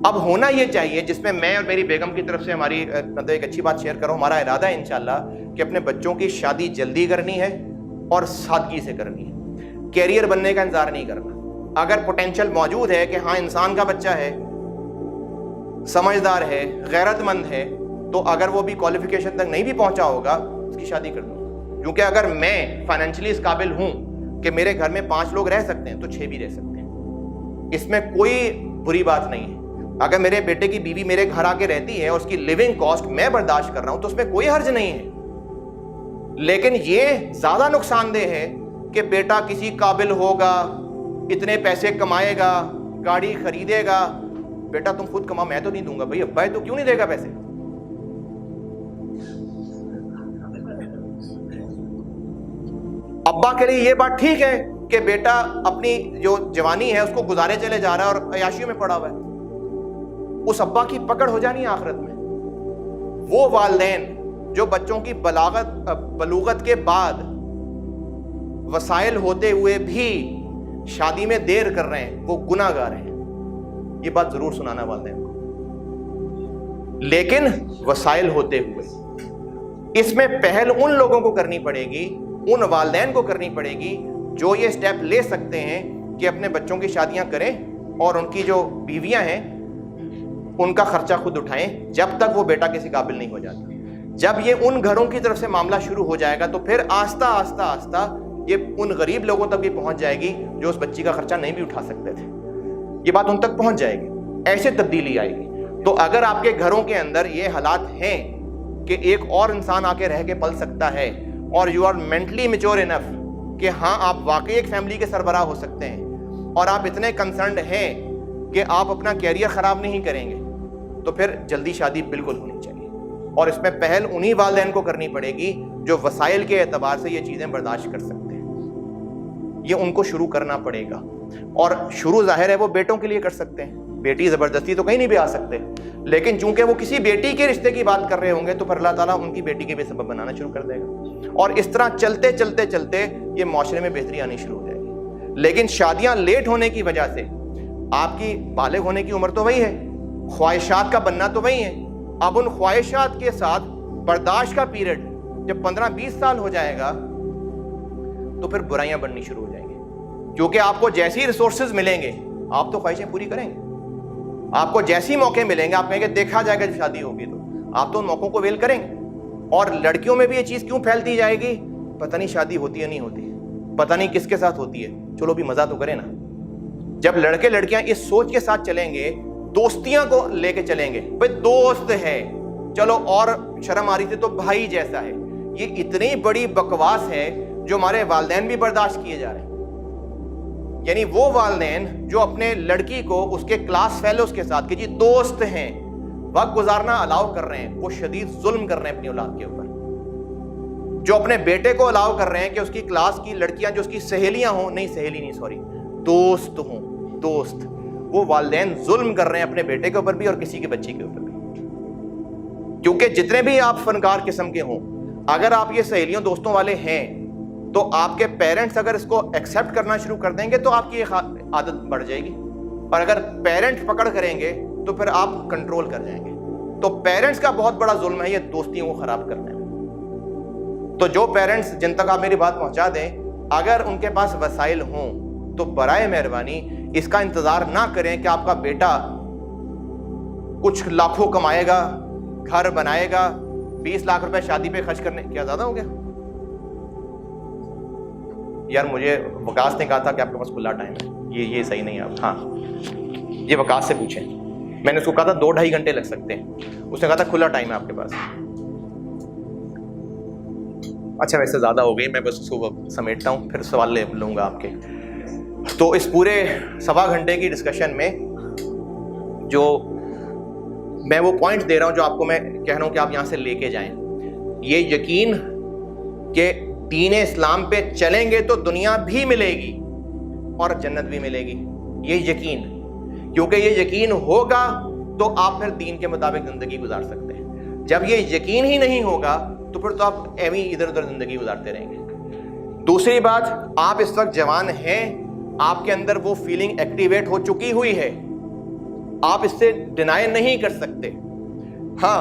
اب ہونا یہ چاہیے, جس میں میں اور میری بیگم کی طرف سے ہماری ایک اچھی بات شیئر کروں, ہمارا ارادہ ہے انشاءاللہ کہ اپنے بچوں کی شادی جلدی کرنی ہے اور سادگی سے کرنی ہے. کیریئر بننے کا انتظار نہیں کرنا. اگر پوٹینشل موجود ہے کہ ہاں انسان کا بچہ ہے, سمجھدار ہے, غیرت مند ہے, تو اگر وہ بھی کوالیفیکیشن تک نہیں بھی پہنچا ہوگا اس کی شادی کر دوں. کیونکہ اگر میں فائنینشلی اس قابل ہوں کہ میرے گھر میں 5 لوگ رہ سکتے ہیں تو 6 بھی رہ سکتے ہیں, اس میں کوئی بری بات نہیں ہے. اگر میرے بیٹے کی بیوی میرے گھر آ کے رہتی ہے اور اس کی لیونگ کاسٹ میں برداشت کر رہا ہوں تو اس میں کوئی حرج نہیں ہے. لیکن یہ زیادہ نقصان دہ ہے کہ بیٹا کسی قابل ہوگا, اتنے پیسے کمائے گا, گاڑی خریدے گا. بیٹا تم خود کما, میں تو نہیں دوں گا. بھائی ابا ہے تو کیوں نہیں دے گا پیسے؟ ابا کے لیے یہ بات ٹھیک ہے کہ بیٹا اپنی جو جوانی ہے اس کو گزارے چلے جا رہا ہے اور عیاشیوں میں پڑا ہوا ہے. اس ابا کی پکڑ ہو جانی ہے آخرت میں. وہ والدین جو بچوں کی بلوغت کے بعد وسائل ہوتے ہوئے بھی شادی میں دیر کر رہے ہیں وہ گناہ گار ہیں. یہ بات ضرور سنانا والدین کو. لیکن وسائل ہوتے ہوئے اس میں پہل ان لوگوں کو کرنی پڑے گی, ان والدین کو کرنی پڑے گی جو یہ سٹیپ لے سکتے ہیں کہ اپنے بچوں کی شادیاں کریں اور ان کی جو بیویاں ہیں ان کا خرچہ خود اٹھائیں جب تک وہ بیٹا کسی قابل نہیں ہو جاتا. جب یہ ان گھروں کی طرف سے معاملہ شروع ہو جائے گا تو پھر آہستہ آہستہ آہستہ یہ ان غریب لوگوں تک بھی پہنچ جائے گی جو اس بچی کا خرچہ نہیں بھی اٹھا سکتے تھے. یہ بات ان تک پہنچ جائے گی, ایسے تبدیلی آئے گی. تو اگر آپ کے گھروں کے اندر یہ حالات ہیں کہ ایک اور انسان آ کے رہ کے پل سکتا ہے اور you are mentally mature enough کہ ہاں آپ واقعی ایک فیملی کے سربراہ ہو سکتے ہیں اور آپ اتنے کنسرنڈ ہیں کہ آپ اپنا کیریئر خراب نہیں کریں گے, تو پھر جلدی شادی بالکل ہونی چاہیے. اور اس میں پہل انہی والدین کو کرنی پڑے گی جو وسائل کے اعتبار سے یہ چیزیں برداشت کر سکتے ہیں. یہ ان کو شروع کرنا پڑے گا. اور شروع ظاہر ہے وہ بیٹوں کے لیے کر سکتے ہیں, بیٹی زبردستی تو کہیں نہیں بھی آ سکتے, لیکن چونکہ وہ کسی بیٹی کے رشتے کی بات کر رہے ہوں گے تو پھر اللہ تعالیٰ ان کی بیٹی کے بھی سبب بنانا شروع کر دے گا, اور اس طرح چلتے چلتے چلتے یہ معاشرے میں بہتری آنی شروع ہو جائے گی. لیکن شادیاں لیٹ ہونے کی وجہ سے آپ کی بالغ ہونے کی عمر تو وہی ہے, خواہشات کا بننا تو وہی ہے. اب ان خواہشات کے ساتھ برداشت کا پیریڈ جب 15-20 سال ہو جائے گا تو پھر برائیاں بننی شروع ہو جائیں گی, کیونکہ آپ کو جیسی ریسورسز ملیں گے آپ تو خواہشیں پوری کریں گے. آپ کو جیسی موقع ملیں گے آپ کہیں گے دیکھا جائے گا جب شادی ہوگی تو آپ تو ان موقعوں کو ویل کریں گے. اور لڑکیوں میں بھی یہ چیز کیوں پھیلتی جائے گی, پتہ نہیں شادی ہوتی ہے نہیں ہوتی, پتہ نہیں کس کے ساتھ ہوتی ہے, چلو بھی مزہ تو کریں نا. جب لڑکے لڑکیاں اس سوچ کے ساتھ چلیں گے, دوستیاں کو لے کے چلیں گے, بھئی دوست ہے چلو, اور شرم آ رہی تھی تو بھائی جیسا ہے, یہ اتنی بڑی بکواس ہے جو ہمارے والدین بھی برداشت کیے جا رہے ہیں. یعنی وہ والدین جو اپنے لڑکی کو اس کے کلاس فیلوز کے ساتھ کہ جی دوست ہیں وقت گزارنا الاؤ کر رہے ہیں, وہ شدید ظلم کر رہے ہیں اپنی اولاد کے اوپر. جو اپنے بیٹے کو الاؤ کر رہے ہیں کہ اس کی کلاس کی لڑکیاں جو اس کی سہیلیاں ہوں, نہیں سہیلی نہیں سوری دوست ہوں, دوست, وہ والدین ظلم کر رہے ہیں اپنے بیٹے کے اوپر بھی اور کسی کے بچی کے اوپر بھی. کیونکہ جتنے بھی آپ فنکار قسم کے ہوں, اگر آپ یہ سہیلیوں دوستوں والے ہیں تو آپ کے پیرنٹس اگر اس کو ایکسیپٹ کرنا شروع کر دیں گے تو آپ کی عادت بڑھ جائے گی, اور اگر پیرنٹس پکڑ کریں گے تو پھر آپ کنٹرول کر جائیں گے. تو پیرنٹس کا بہت بڑا ظلم ہے یہ دوستیوں کو خراب کرنا ہے. تو جو پیرنٹس جن تک آپ میری بات پہنچا دیں, اگر ان کے پاس وسائل ہوں تو برائے مہربانی اس کا انتظار نہ کریں کہ آپ کا بیٹا کچھ لاکھوں کمائے گا, گھر بنائے گا, 20 لاکھ روپے شادی پہ خرچ کرنے, کیا زیادہ ہو گیا یار؟ مجھے وکاس نے کہا تھا کہ آپ کے پاس کھلا ٹائم ہے, یہ صحیح نہیں ہے. آپ ہاں یہ وکاس سے پوچھیں, میں نے اس کو کہا تھا 2-2.5 گھنٹے لگ سکتے ہیں, اس نے کہا تھا کھلا ٹائم ہے آپ کے پاس. اچھا ویسے زیادہ ہو گئی, میں بس اس کو سمیٹتا ہوں پھر سوال لے لوں گا آپ کے. تو اس پورے 1.25 گھنٹے کی ڈسکشن میں جو میں وہ پوائنٹ دے رہا ہوں جو آپ کو میں کہہ رہا ہوں کہ آپ یہاں سے لے کے جائیں, یہ یقین کہ دین اسلام پہ چلیں گے تو دنیا بھی ملے گی اور جنت بھی ملے گی, یہ یقین. کیونکہ یہ یقین ہوگا تو آپ پھر دین کے مطابق زندگی گزار سکتے ہیں. جب یہ یقین ہی نہیں ہوگا تو پھر تو آپ ایویں ادھر ادھر زندگی گزارتے رہیں گے. دوسری بات, آپ اس وقت جوان ہیں, آپ کے اندر وہ فیلنگ ایکٹیویٹ ہو چکی ہوئی ہے, آپ اس سے ڈینائی نہیں کر سکتے. ہاں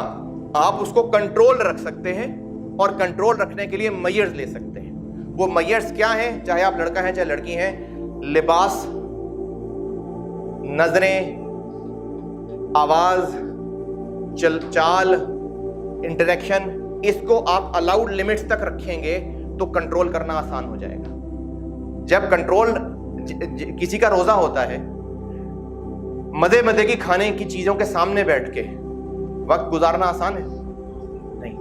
آپ اس کو کنٹرول رکھ سکتے ہیں, اور کنٹرول رکھنے کے لیے میئرز لے سکتے ہیں. وہ میئرز کیا ہیں, چاہے آپ لڑکا ہیں چاہے لڑکی ہیں, لباس, نظریں, آواز, چال, انٹریکشن, اس کو آپ الاؤڈ لمٹس تک رکھیں گے تو کنٹرول کرنا آسان ہو جائے گا. جب کنٹرول, کسی کا روزہ ہوتا ہے, مزے کی کھانے کی چیزوں کے سامنے بیٹھ کے وقت گزارنا آسان ہے نہیں,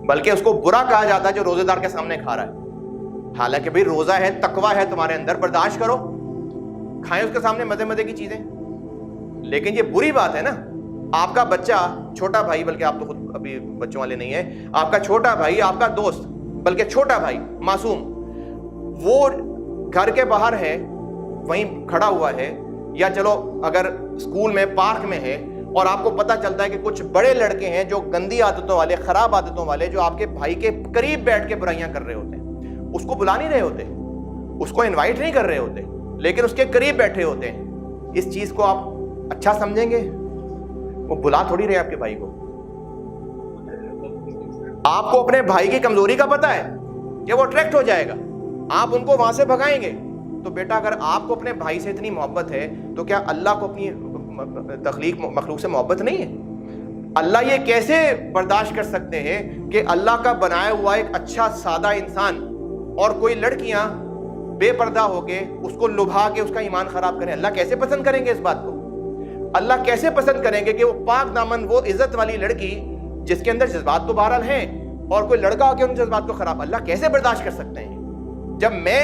بلکہ اس کو برا کہا جاتا ہے جو روزے دار کے سامنے کھا رہا ہے. حالانکہ بھئی روزہ ہے, تقویٰ ہے تمہارے اندر, برداشت کرو, کھائیں اس کے سامنے مزے کی چیزیں. لیکن یہ بری بات ہے نا, آپ کا بچہ, چھوٹا بھائی, بلکہ آپ تو خود ابھی بچوں والے نہیں ہیں, آپ کا چھوٹا بھائی, آپ کا دوست, بلکہ چھوٹا بھائی معصوم, وہ گھر کے باہر ہے, وہیں کھڑا ہوا ہے, یا چلو اگر اسکول میں, پارک میں ہے, اور آپ کو پتہ چلتا ہے کہ کچھ بڑے لڑکے ہیں جو گندی عادتوں والے, خراب عادتوں والے, جو آپ کے بھائی کے قریب بیٹھ کے برائیاں کر رہے ہوتے ہیں, اس کو بلا نہیں رہے ہوتے, اس کو انوائٹ نہیں کر رہے ہوتے, لیکن اس کے قریب بیٹھے ہوتے ہیں, اس چیز کو آپ اچھا سمجھیں گے؟ وہ بلا تھوڑی رہے آپ کے بھائی کو. آپ کو اپنے بھائی کی کمزوری کا پتہ ہے کہ وہ اٹریکٹ ہو جائے گا, آپ ان کو وہاں سے بھگائیں گے. تو بیٹا اگر آپ کو اپنے بھائی سے اتنی محبت ہے تو کیا اللہ کو اپنی مخلوق سے محبت نہیں ہے؟ اللہ یہ کیسے برداشت کر سکتے ہیں کہ اللہ کا بنایا ہوا ایک اچھا سادہ انسان اور کوئی لڑکیاں بے پردہ ہو کے اس کو لبھا کے اس کا ایمان خراب کریں؟ اللہ کیسے پسند کریں گے اس بات کو؟ اللہ کیسے پسند کریں گے کہ وہ پاک دامن, وہ عزت والی لڑکی جس کے اندر جذبات تو بہرحال ہیں, اور کوئی لڑکا ہو کے ان جذبات کو خراب, اللہ کیسے برداشت کر سکتے ہیں؟ جب میں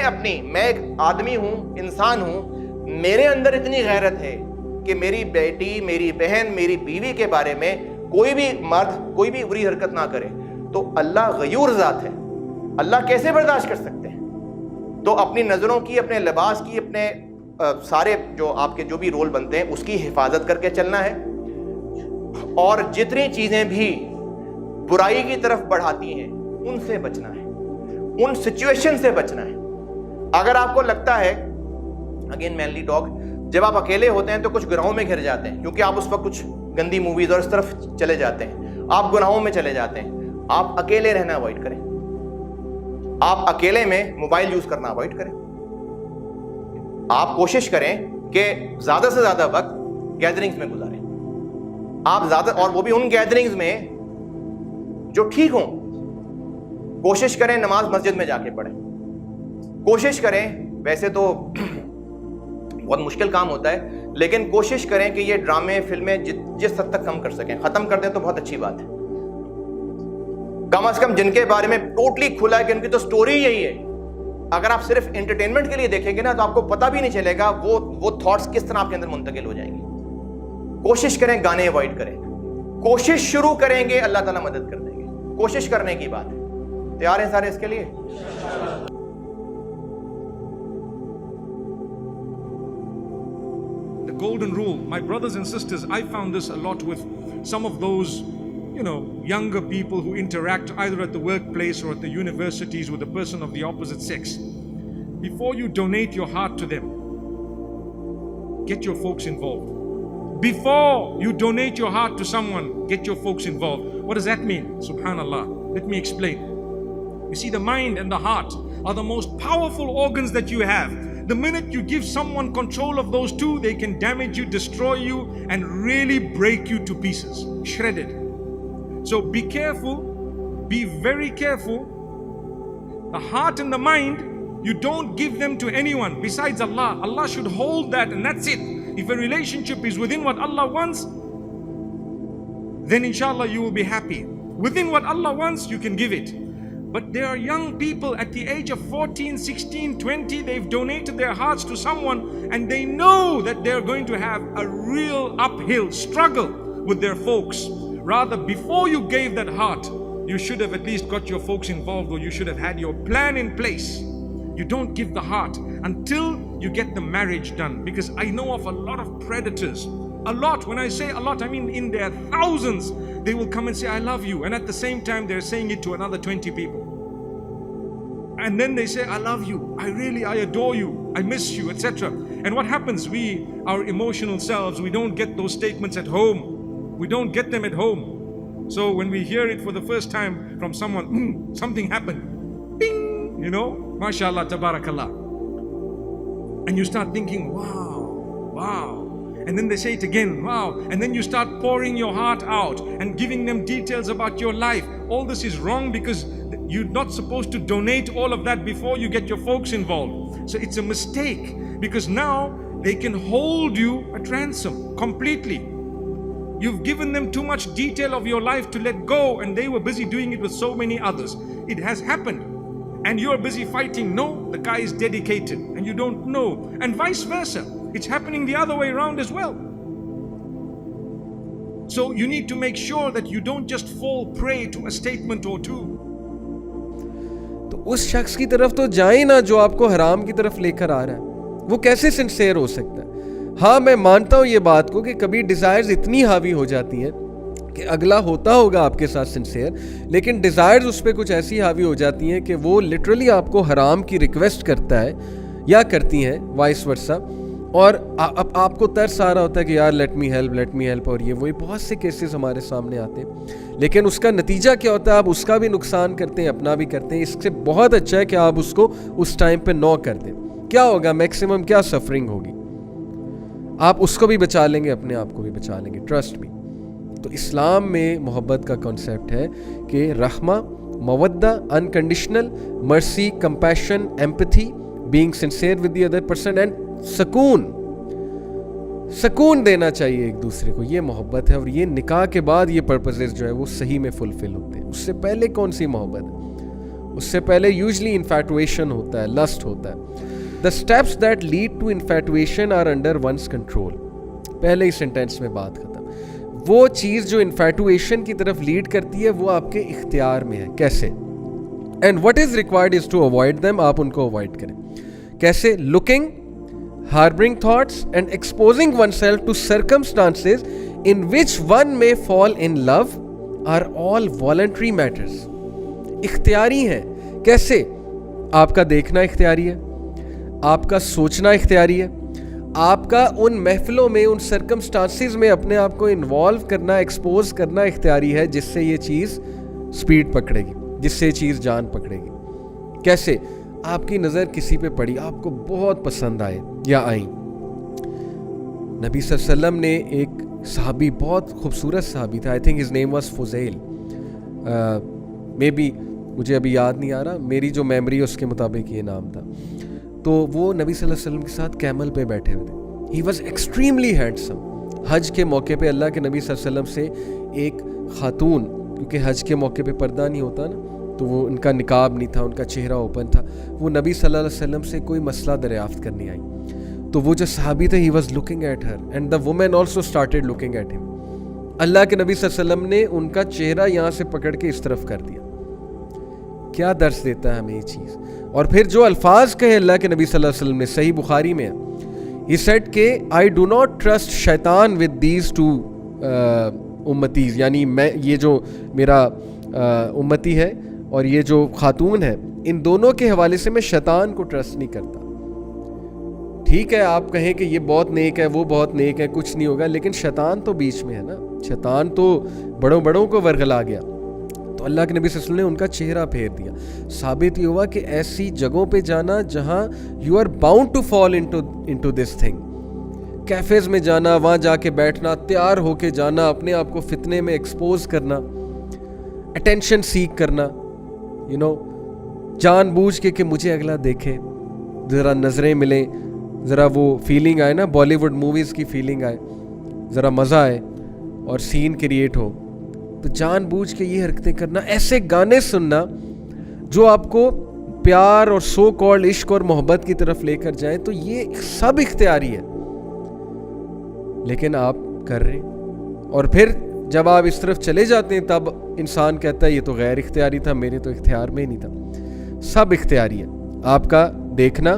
ایک آدمی ہوں, انسان ہوں, میرے اندر اتنی غیرت ہے کہ میری بیٹی, میری بہن, میری بیوی کے بارے میں کوئی بھی مرد کوئی بھی بری حرکت نہ کرے تو اللہ غیور ذات ہے, اللہ کیسے برداشت کر سکتے ہیں؟ تو اپنی نظروں کی, اپنے لباس کی, اپنے سارے جو آپ کے جو بھی رول بنتے ہیں اس کی حفاظت کر کے چلنا ہے, اور جتنی چیزیں بھی برائی کی طرف بڑھاتی ہیں ان سے بچنا ہے, ان سچویشن سے بچنا ہے. اگر آپ کو لگتا ہے, اگین مینلی ٹاک, جب آپ اکیلے ہوتے ہیں تو کچھ گناہوں میں گھر جاتے ہیں کیونکہ آپ اس وقت کچھ گندی موویز اور اس طرف چلے جاتے ہیں, آپ گناہوں میں چلے جاتے ہیں. آپ اکیلے رہنا اوائڈ کریں, آپ اکیلے میں موبائل یوز کرنا اوائڈ کریں. آپ کوشش کریں کہ زیادہ سے زیادہ وقت گیدرنگز میں گزاریں. آپ زیادہ, اور وہ بھی ان گیدرنگز میں جو ٹھیک ہوں. کوشش کریں نماز مسجد میں جا کے پڑھیں. کوشش کریں, ویسے تو بہت مشکل کام ہوتا ہے, لیکن کوشش کریں کہ یہ ڈرامے فلمیں جس حد تک کم کر سکیں ختم کر دیں تو بہت اچھی بات ہے. کم از کم جن کے بارے میں ٹوٹلی کھلا ہے کہ ان کی تو سٹوری یہی ہے, اگر آپ صرف انٹرٹینمنٹ کے لیے دیکھیں گے نا تو آپ کو پتہ بھی نہیں چلے گا وہ تھاٹس کس طرح آپ کے اندر منتقل ہو جائیں گے. کوشش کریں گانے اوائڈ کریں. کوشش شروع کریں گے اللہ تعالیٰ مدد کر دیں گے. کوشش کرنے کی بات ہے. تیار ہیں سارے اس کے لیے؟ The golden rule, my brothers and sisters, I found this a lot with some of those, younger people who interact either at the workplace or at the universities with a person of the opposite sex. Before you donate your heart to them, get your folks involved. Before you donate your heart to someone, get your folks involved. What does that mean? Subhanallah. Let me explain. You see, the mind and the heart are the most powerful organs that you have. The minute you give someone control of those two, they can damage you, destroy you, and really break you to pieces, shredded. So be careful, be very careful. The heart and the mind, you don't give them to anyone besides Allah. Allah should hold that, and that's it. If a relationship is within what Allah wants, then inshallah you will be happy. Within what Allah wants, you can give it. But there are young people at the age of 14, 16, 20, they've donated their hearts to someone and they know that they're going to have a real uphill struggle with their folks. Rather, before you gave that heart, you should have at least got your folks involved, or you should have had your plan in place. You don't give the heart until you get the marriage done. Because I know of a lot of predators. A lot. When I say a lot, I mean in their thousands. They will come and say, I love you. And at the same time, they're saying it to another 20 people. And then they say, I love you. I adore you. I miss you, etc. And what happens? Our emotional selves, we don't get those statements at home. We don't get them at home. So when we hear it for the first time from someone, something happened. Bing! MashaAllah, tabarakallah. And you start thinking, wow. And then they say it again, wow. And then you start pouring your heart out and giving them details about your life. All this is wrong because you're not supposed to donate all of that before you get your folks involved. So it's a mistake because now they can hold you at ransom completely. You've given them too much detail of your life to let go, and they were busy doing it with so many others. It has happened. And you're busy fighting. No, the guy is dedicated and you don't know. And vice versa. It's happening the other way around as well. So you need to make sure that you don't just fall prey to a statement or two. تو اس شخص کی طرف تو جائیں نا جو آپ کو حرام کی طرف لے کر آ رہا ہے. وہ کیسے سنسیئر ہو سکتا ہے؟ ہاں میں مانتا ہوں یہ بات کو کہ کبھی ڈیزائرز اتنی حاوی ہو جاتی ہیں کہ اگلا ہوتا ہوگا آپ کے ساتھ سنسیئر, لیکن ڈیزائرز اس پہ کچھ ایسی حاوی ہو جاتی ہیں کہ وہ لٹرلی آپ کو حرام کی ریکویسٹ کرتا ہے یا کرتی ہیں, وائس ورسا. اور اب آپ کو ترس آ رہا ہوتا ہے کہ یار لیٹ می ہیلپ, اور یہ وہی بہت سے کیسز ہمارے سامنے آتے ہیں. لیکن اس کا نتیجہ کیا ہوتا ہے؟ آپ اس کا بھی نقصان کرتے ہیں, اپنا بھی کرتے ہیں. اس سے بہت اچھا ہے کہ آپ اس کو اس ٹائم پہ نو کر دیں. کیا ہوگا؟ میکسیمم کیا سفرنگ ہوگی. آپ اس کو بھی بچا لیں گے, اپنے آپ کو بھی بچا لیں گے, ٹرسٹ می. تو اسلام میں محبت کا کانسیپٹ ہے کہ رحمہ, مودہ, انکنڈیشنل مرسی, compassion, empathy, being sincere with the other person, and سکون دینا چاہیے ایک دوسرے کو. یہ محبت ہے, اور یہ نکاح کے بعد یہ پرپزز جو ہے وہ صحیح میں فلفل ہوتے ہیں. اس سے پہلے کون سی محبت ہے؟ اس سے پہلے یوزلی انفیٹویشن ہوتا ہے, لسٹ ہوتا ہے. The steps that lead to infatuation are under one's control. پہلے ہی سینٹینس میں بات ختم. وہ چیز جو انفیٹویشن کی طرف لیڈ کرتی ہے وہ آپ کے اختیار میں ہے. کیسے؟ And what is required is to avoid them. آپ ان کو اوائڈ کریں. کیسے؟ Looking, harboring thoughts and exposing oneself to circumstances in which one may fall in love are all voluntary matters. اختیاری ہیں. کیسے؟ آپ کا دیکھنا اختیاری ہے, آپ کا سوچنا اختیاری ہے, آپ کا ان محفلوں میں, ان سرکمسٹانسز میں اپنے آپ کو انوالو کرنا, ایکسپوز کرنا اختیاری ہے, جس سے یہ چیز سپیڈ پکڑے گی, جس سے یہ چیز جان پکڑے گی. کیسے؟ آپ کی نظر کسی پہ پڑی, آپ کو بہت پسند آئے یا آئیں. نبی صلی اللہ علیہ وسلم نے ایک صحابی, بہت خوبصورت صحابی تھا, I think his name was Fazil, maybe بی مجھے ابھی یاد نہیں آ رہا, میری جو میموری ہے اس کے مطابق یہ نام تھا. تو وہ نبی صلی اللہ علیہ وسلم کے ساتھ کیمل پہ بیٹھے ہوئے تھے. He was extremely handsome. حج کے موقع پہ اللہ کے نبی صلی اللہ علیہ وسلم سے ایک خاتون, کیونکہ حج کے موقع پہ پردہ نہیں ہوتا نا, تو وہ ان کا نقاب نہیں تھا, ان کا چہرہ اوپن تھا, وہ نبی صلی اللہ علیہ وسلم سے کوئی مسئلہ دریافت کرنے آئی. تو وہ جو صحابی تھے, he was looking at her and the woman also started looking at him. اللہ کے نبی صلی اللہ علیہ وسلم نے ان کا چہرہ یہاں سے پکڑ کے اس طرف کر دیا. کیا درس دیتا ہے ہمیں یہ چیز. اور پھر جو الفاظ کہے اللہ کے نبی صلی اللہ علیہ وسلم نے, صحیح بخاری میں ہے, ہی سیڈ کہ آئی ڈو ناٹ ٹرسٹ شیطان ود دیز ٹو امتیز, یعنی میں, یہ جو میرا امتی ہے اور یہ جو خاتون ہے, ان دونوں کے حوالے سے میں شیطان کو ٹرسٹ نہیں کرتا. ٹھیک ہے آپ کہیں کہ یہ بہت نیک ہے, وہ بہت نیک ہے, کچھ نہیں ہوگا, لیکن شیطان تو بیچ میں ہے نا. شیطان تو بڑوں کو ورغلا گیا. تو اللہ کے نبی صلی اللہ علیہ وسلم نے ان کا چہرہ پھیر دیا. ثابت یہ ہوا کہ ایسی جگہوں پہ جانا جہاں you are bound to fall into this thing, cafes میں جانا, وہاں جا کے بیٹھنا, تیار ہو کے جانا, اپنے آپ کو فتنے میں ایکسپوز کرنا, اٹینشن سیک کرنا, جان بوجھ کے کہ مجھے اگلا دیکھے, ذرا نظریں ملیں, ذرا وہ فیلنگ آئے نا, بالی ووڈ موویز کی فیلنگ آئے, ذرا مزہ آئے اور سین کریٹ ہو. تو جان بوجھ کے یہ حرکتیں کرنا, ایسے گانے سننا جو آپ کو پیار اور سو کالڈ عشق اور محبت کی طرف لے کر جائیں, تو یہ سب اختیاری ہے, لیکن آپ کر رہے ہیں. اور پھر جب آپ اس طرف چلے جاتے ہیں تب انسان کہتا ہے یہ تو غیر اختیاری تھا, میرے تو اختیار میں ہی نہیں تھا. سب اختیاری ہے. آپ کا دیکھنا,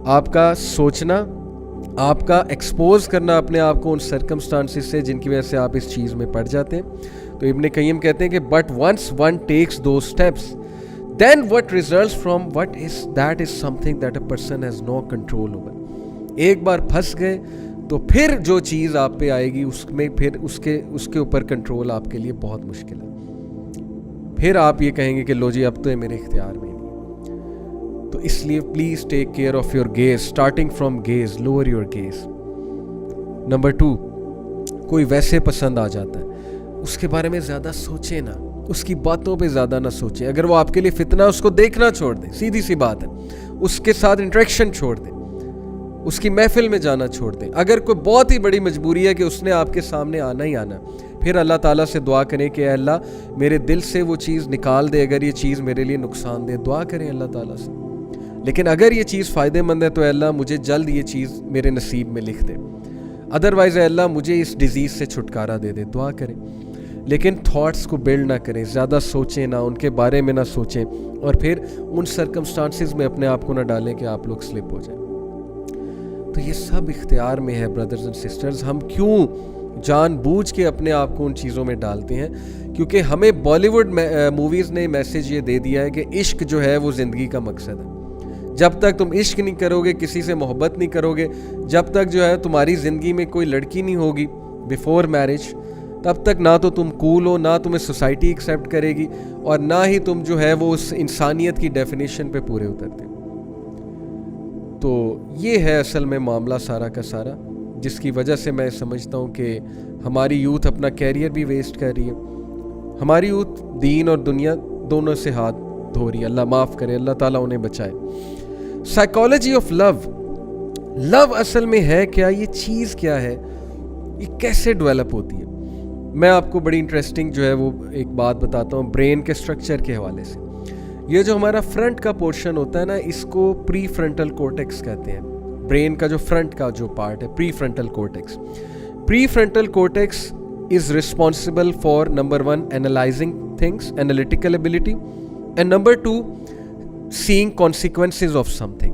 آپ کا سوچنا, آپ کا ایکسپوز کرنا اپنے آپ کو ان سرکمسٹانسز سے جن کی وجہ سے آپ اس چیز میں پڑ جاتے ہیں. تو ابن قیم کہتے ہیں کہ but once one takes those steps then what results from what is that is something that a person has no control over. ایک بار پھنس گئے تو پھر جو چیز آپ پہ آئے گی اس میں پھر اس کے اوپر کنٹرول آپ کے لیے بہت مشکل ہے. پھر آپ یہ کہیں گے کہ لو جی اب تو یہ میرے اختیار میں نہیں. تو اس لیے please take care of your gaze, starting from gaze, lower your gaze. Number 2, کوئی ویسے پسند آ جاتا ہے, اس کے بارے میں زیادہ سوچیں نا, اس کی باتوں پہ زیادہ نہ سوچیں. اگر وہ آپ کے لیے فتنہ, اس کو دیکھنا چھوڑ دیں, سیدھی سی بات ہے. اس کے ساتھ انٹریکشن چھوڑ دیں, اس کی محفل میں جانا چھوڑ دیں. اگر کوئی بہت ہی بڑی مجبوری ہے کہ اس نے آپ کے سامنے آنا ہی آنا, پھر اللہ تعالیٰ سے دعا کریں کہ اے اللہ میرے دل سے وہ چیز نکال دے اگر یہ چیز میرے لیے نقصان دے. دعا کریں اللہ تعالیٰ سے. لیکن اگر یہ چیز فائدہ مند ہے تو اے اللہ مجھے جلد یہ چیز میرے نصیب میں لکھ دے, ادروائز اے اللہ مجھے اس ڈیزیز سے چھٹکارا دے دے. دعا کریں, لیکن تھاٹس کو بلڈ نہ کریں, زیادہ سوچیں نہ, ان کے بارے میں نہ سوچیں, اور پھر ان سرکمسٹانسز میں اپنے آپ کو نہ ڈالیں کہ آپ لوگ سلپ ہو جائیں. تو یہ سب اختیار میں ہے برادرز اینڈ سسٹرز. ہم کیوں جان بوجھ کے اپنے آپ کو ان چیزوں میں ڈالتے ہیں؟ کیونکہ ہمیں بالی ووڈ موویز نے میسیج یہ دے دیا ہے کہ عشق جو ہے وہ زندگی کا مقصد ہے. جب تک تم عشق نہیں کرو گے, کسی سے محبت نہیں کرو گے, جب تک جو ہے تمہاری زندگی میں کوئی لڑکی نہیں ہوگی بیفور میرج, تب تک نہ تو تم کول ہو, نہ تمہیں سوسائٹی ایکسیپٹ کرے گی, اور نہ ہی تم جو ہے وہ اس انسانیت کی ڈیفینیشن پہ پورے اترتے. تو یہ ہے اصل میں معاملہ سارا کا سارا, جس کی وجہ سے میں سمجھتا ہوں کہ ہماری یوتھ اپنا کیریئر بھی ویسٹ کر رہی ہے, ہماری یوتھ دین اور دنیا دونوں سے ہاتھ دھو رہی ہے. اللہ معاف کرے, اللہ تعالیٰ انہیں بچائے. سائیکالوجی آف لو, لو اصل میں ہے کیا, یہ چیز کیا ہے, یہ کیسے ڈیولپ ہوتی ہے. میں آپ کو بڑی انٹرسٹنگ جو ہے وہ ایک بات بتاتا ہوں برین کے اسٹرکچر کے حوالے سے. یہ جو ہمارا فرنٹ کا پورشن ہوتا ہے نا, اس کو پری فرنٹل کورٹیکس کہتے ہیں. برین کا جو فرنٹ کا جو پارٹ ہے, prefrontal cortex. Prefrontal cortex is responsible for number 1 analyzing things, analytical ability, and number 2 seeing consequences of something,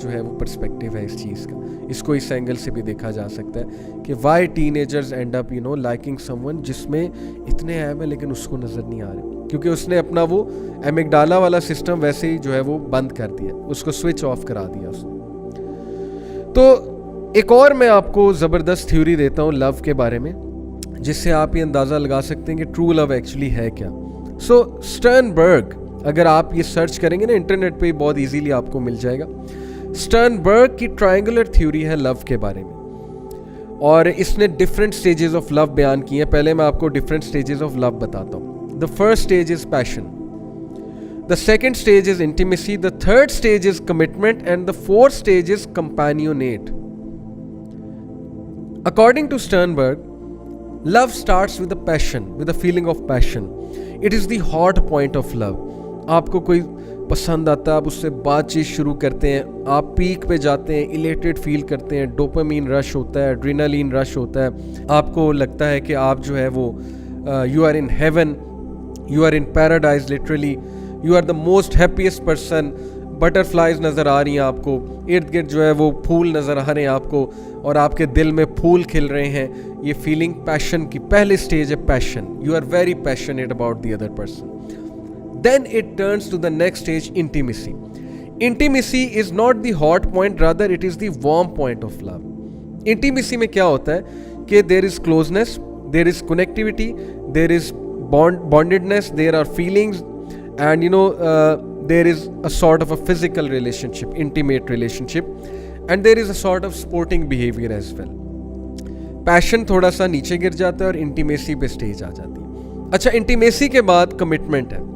جو ہے وہ پرسپیکٹیو ہے اس چیز کا. اس کو اس اینگل سے بھی دیکھا جا سکتا ہے کہ why teenagers end up liking someone جس میں اتنے ایب ہیں لیکن اس کو نظر نہیں آ رہے, کیونکہ اس نے اپنا وہ ایمگڈالا والا سسٹم ویسے ہی جو ہے وہ بند کر دیا, اس کو سوئچ آف کرا دیا اس نے. تو ایک اور میں آپ کو زبردست تھیوری دیتا ہوں لو کے بارے میں, جس سے آپ یہ اندازہ لگا سکتے ہیں کہ ٹرو لو ایکچولی ہے کیا. سو اسٹرنبرگ, اگر آپ یہ سرچ کریں گے نا انٹرنیٹ پہ بہت ایزیلی آپ کو مل جائے گا. اسٹرنبرگ کی ٹرائنگولر تھیوری ہے لو کے بارے میں, اور اس نے ڈفرینٹ سٹیجز آف لو بیان کی ہیں. پہلے میں آپ کو ڈفرینٹ سٹیجز آف لو بتاتا ہوں. The first stage is passion, the second stage is intimacy, the third stage is commitment, and the fourth stage is companionate. According to Sternberg, love starts with a passion, with a feeling of passion. It is the hot point of love. آپ کو کوئی پسند آتا ہے, آپ اس سے بات چیت شروع کرتے ہیں, آپ پیک پہ جاتے ہیں, الیٹیڈ فیل کرتے ہیں, ڈوپامین رش ہوتا ہے, ایڈرینالین رش ہوتا ہے, آپ کو لگتا ہے کہ آپ جو ہے وہ you are in heaven, you are in paradise, literally you are the most happiest person. Butterflies نظر آ رہی ہیں آپ کو, ارد گرد جو ہے وہ پھول نظر آ رہے ہیں آپ کو, اور آپ کے دل میں پھول کھل رہے ہیں. یہ فیلنگ پیشن کی پہلی سٹیج ہے, passion. You are very passionate about the other person. Then it turns to the next stage, intimacy. Intimacy is not the hot point, rather it is the warm point of love. Intimacy میں کیا ہوتا ہے کہ there is closeness, there is connectivity, there is bondedness, there are feelings, and there is a sort of a physical relationship, intimate relationship, and there is a sort of sporting behavior as well. Passion تھوڑا سا نیچے گر جاتا ہے اور intimacy پہ stage آ جاتی ہے. اچھا, intimacy کے بعد commitment ہے.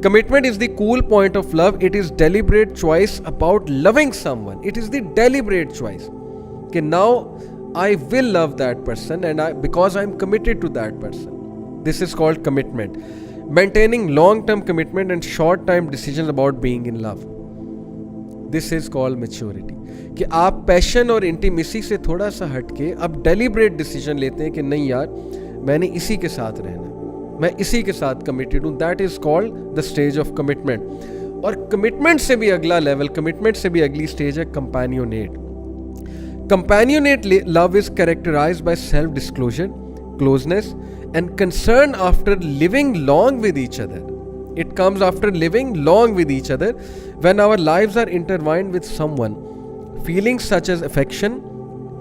Commitment is the cool point of love. It is deliberate choice about loving someone. It is the deliberate choice. Okay, now I will love that person because I'm committed to that person. This is called commitment. Maintaining long-term commitment and short-term decisions about being in love. This is called maturity. کہ آپ پیشن اور intimacy سے تھوڑا سا ہٹ کے اب deliberate decision لیتے ہیں کہ نہیں یار, میں نے اسی کے ساتھ رہنا ہے, میں اسی کے ساتھ کمیٹیڈ ہوں. That is called the stage of commitment. اور کمٹمنٹ سے بھی اگلا لیول, کمٹمنٹ سے بھی اگلی اسٹیج ہے companionate. Companionate love is characterised by self disclosure, closeness and concern after living long with each other. It comes after living long with each other, when our lives are intertwined with someone. Feelings such as affection,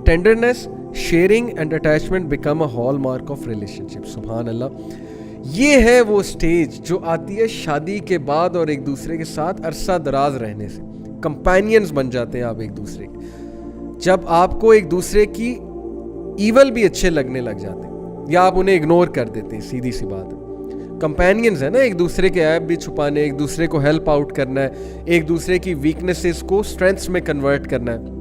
tenderness, sharing and attachment become a hallmark of relationship. سبحان اللہ. یہ ہے وہ stage جو آتی ہے شادی کے بعد اور ایک دوسرے کے ساتھ عرصہ دراز رہنے سے. کمپینینز بن جاتے ہیں آپ ایک دوسرے کے, جب آپ کو ایک دوسرے کی ایول بھی اچھے لگنے لگ جاتے ہیں یا آپ انہیں اگنور کر دیتے ہیں. سیدھی سی بات ہے, کمپینینز ہیں نا, ایک دوسرے کے عیب بھی چھپانے, ایک دوسرے کو ہیلپ آؤٹ کرنا ہے, ایک دوسرے کی ویکنیسز کو اسٹرینتھس میں کنورٹ کرنا ہے,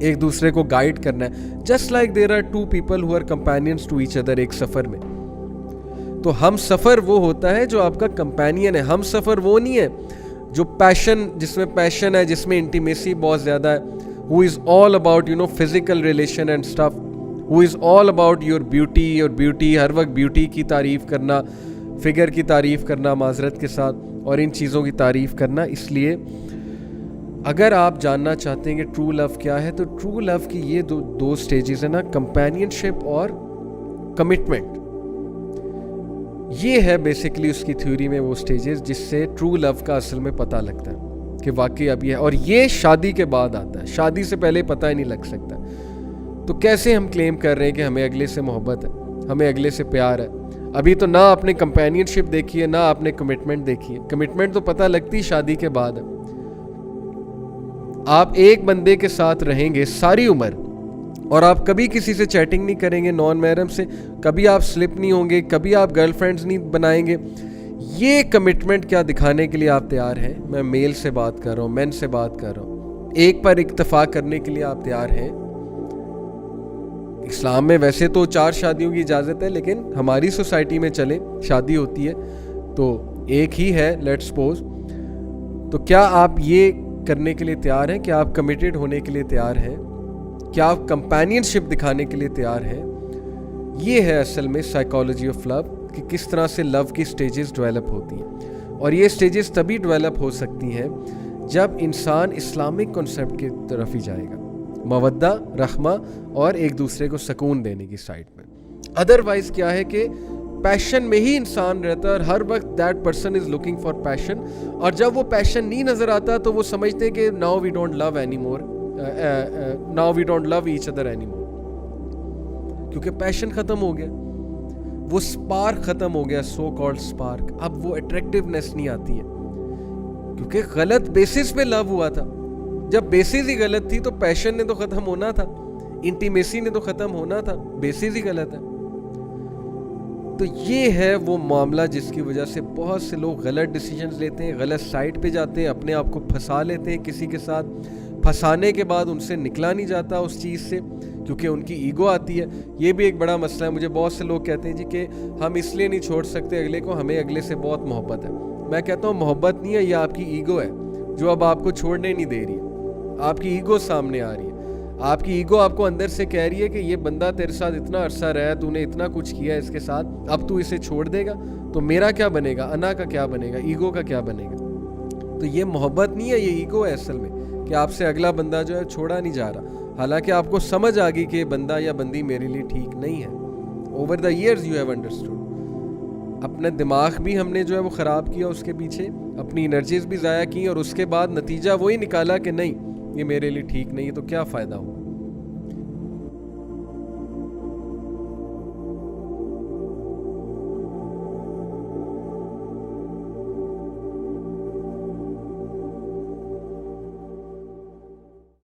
ایک دوسرے کو گائیڈ کرنا ہے. Just like there are two people who are companions to each other ایک سفر میں. تو ہم سفر وہ ہوتا ہے جو آپ کا کمپینین ہے. ہم سفر وہ نہیں ہے جو پیشن, جس میں پیشن ہے, جس میں انٹیمیسی بہت زیادہ ہے, who is all about physical relation and stuff, who is all about your beauty, ہر وقت بیوٹی کی تعریف کرنا, فگر کی تعریف کرنا معذرت کے ساتھ, اور ان چیزوں کی تعریف کرنا. اس لیے اگر آپ جاننا چاہتے ہیں کہ ٹرو لو کیا ہے, تو ٹرو لو کی یہ دو سٹیجز ہیں نا, کمپینین شپ اور کمٹمنٹ. یہ ہے بیسکلی اس کی تھیوری میں وہ سٹیجز جس سے ٹرو لو کا اصل میں پتہ لگتا ہے کہ واقعی اب یہ ہے. اور یہ شادی کے بعد آتا ہے, شادی سے پہلے پتہ ہی نہیں لگ سکتا. تو کیسے ہم کلیم کر رہے ہیں کہ ہمیں اگلے سے محبت ہے, ہمیں اگلے سے پیار ہے؟ ابھی تو نہ آپ نے کمپینین شپ دیکھی ہے, نہ آپ نے کمٹمنٹ دیکھی ہے. کمٹمنٹ تو پتہ لگتی شادی کے بعد ہے. آپ ایک بندے کے ساتھ رہیں گے ساری عمر, اور آپ کبھی کسی سے چیٹنگ نہیں کریں گے نان محرم سے, کبھی آپ سلپ نہیں ہوں گے, کبھی آپ گرل فرینڈز نہیں بنائیں گے. یہ کمٹمنٹ کیا دکھانے کے لیے آپ تیار ہیں؟ میں میل سے بات کر رہا ہوں, مین سے بات کر رہا ہوں. ایک پر اکتفا کرنے کے لیے آپ تیار ہیں؟ اسلام میں ویسے تو 4 شادیوں کی اجازت ہے, لیکن ہماری سوسائٹی میں چلیں شادی ہوتی ہے تو ایک ہی ہے, لیٹ سپوز. تو کیا آپ یہ کرنے کے لیے تیار ہیں کہ آپ کمیٹڈ ہونے کے لیے تیار ہیں؟ کیا آپ کمپینین شپ دکھانے کے لیے تیار ہیں؟ یہ ہے اصل میں سائیکالوجی آف لو, کہ کس طرح سے لو کی سٹیجز ڈیولپ ہوتی ہیں. اور یہ سٹیجز تبھی ڈیولپ ہو سکتی ہیں جب انسان اسلامک کنسیپٹ کی طرف ہی جائے گا, مودہ, رحمہ اور ایک دوسرے کو سکون دینے کی سائڈ میں. ادروائز کیا ہے کہ پیشن میں ہی انسان رہتا ہے اور ہر وقت that person is looking for passion, اور جب وہ پیشن نہیں نظر آتا تو وہ سمجھتے ہیں کہ now we don't love any more, now we don't love each other any more, کیونکہ پیشن ختم ہو گیا, وہ سپارک ختم ہو گیا, سو کالڈ سپارک. اب وہ اٹریکٹیونیس نہیں آتی ہے کیونکہ غلط بیسس پہ لو ہوا تھا. جب بیسس ہی غلط تھی تو پیشن نے تو ختم ہونا تھا, انٹیمیسی نے تو ختم ہونا تھا, بیسس ہی غلط ہے. تو یہ ہے وہ معاملہ جس کی وجہ سے بہت سے لوگ غلط ڈیسیجنز لیتے ہیں, غلط سائٹ پہ جاتے ہیں, اپنے آپ کو پھنسا لیتے ہیں کسی کے ساتھ. پھنسانے کے بعد ان سے نکلا نہیں جاتا اس چیز سے کیونکہ ان کی ایگو آتی ہے. یہ بھی ایک بڑا مسئلہ ہے. مجھے بہت سے لوگ کہتے ہیں جی کہ ہم اس لیے نہیں چھوڑ سکتے اگلے کو, ہمیں اگلے سے بہت محبت ہے. میں کہتا ہوں محبت نہیں ہے, یہ آپ کی ایگو ہے جو اب آپ کو چھوڑنے نہیں دے رہی ہے. آپ کی ایگو سامنے آ رہی ہے. آپ کی ایگو آپ کو اندر سے کہہ رہی ہے کہ یہ بندہ تیرے ساتھ اتنا عرصہ رہا, تو نے اتنا کچھ کیا ہے اس کے ساتھ, اب تو اسے چھوڑ دے گا تو میرا کیا بنے گا, انا کا کیا بنے گا, ایگو کا کیا بنے گا. تو یہ محبت نہیں ہے, یہ ایگو ہے اصل میں, کہ آپ سے اگلا بندہ جو ہے چھوڑا نہیں جا رہا, حالانکہ آپ کو سمجھ آ گئی کہ بندہ یا بندی میرے لیے ٹھیک نہیں ہے. Over the years you have understood. اپنا دماغ بھی ہم نے جو ہے وہ خراب کیا اس کے پیچھے, اپنی انرجیز بھی ضائع کی, اور اس کے بعد نتیجہ وہی نکالا کہ نہیں یہ میرے لیے ٹھیک نہیں ہے, تو کیا فائدہ ہوا.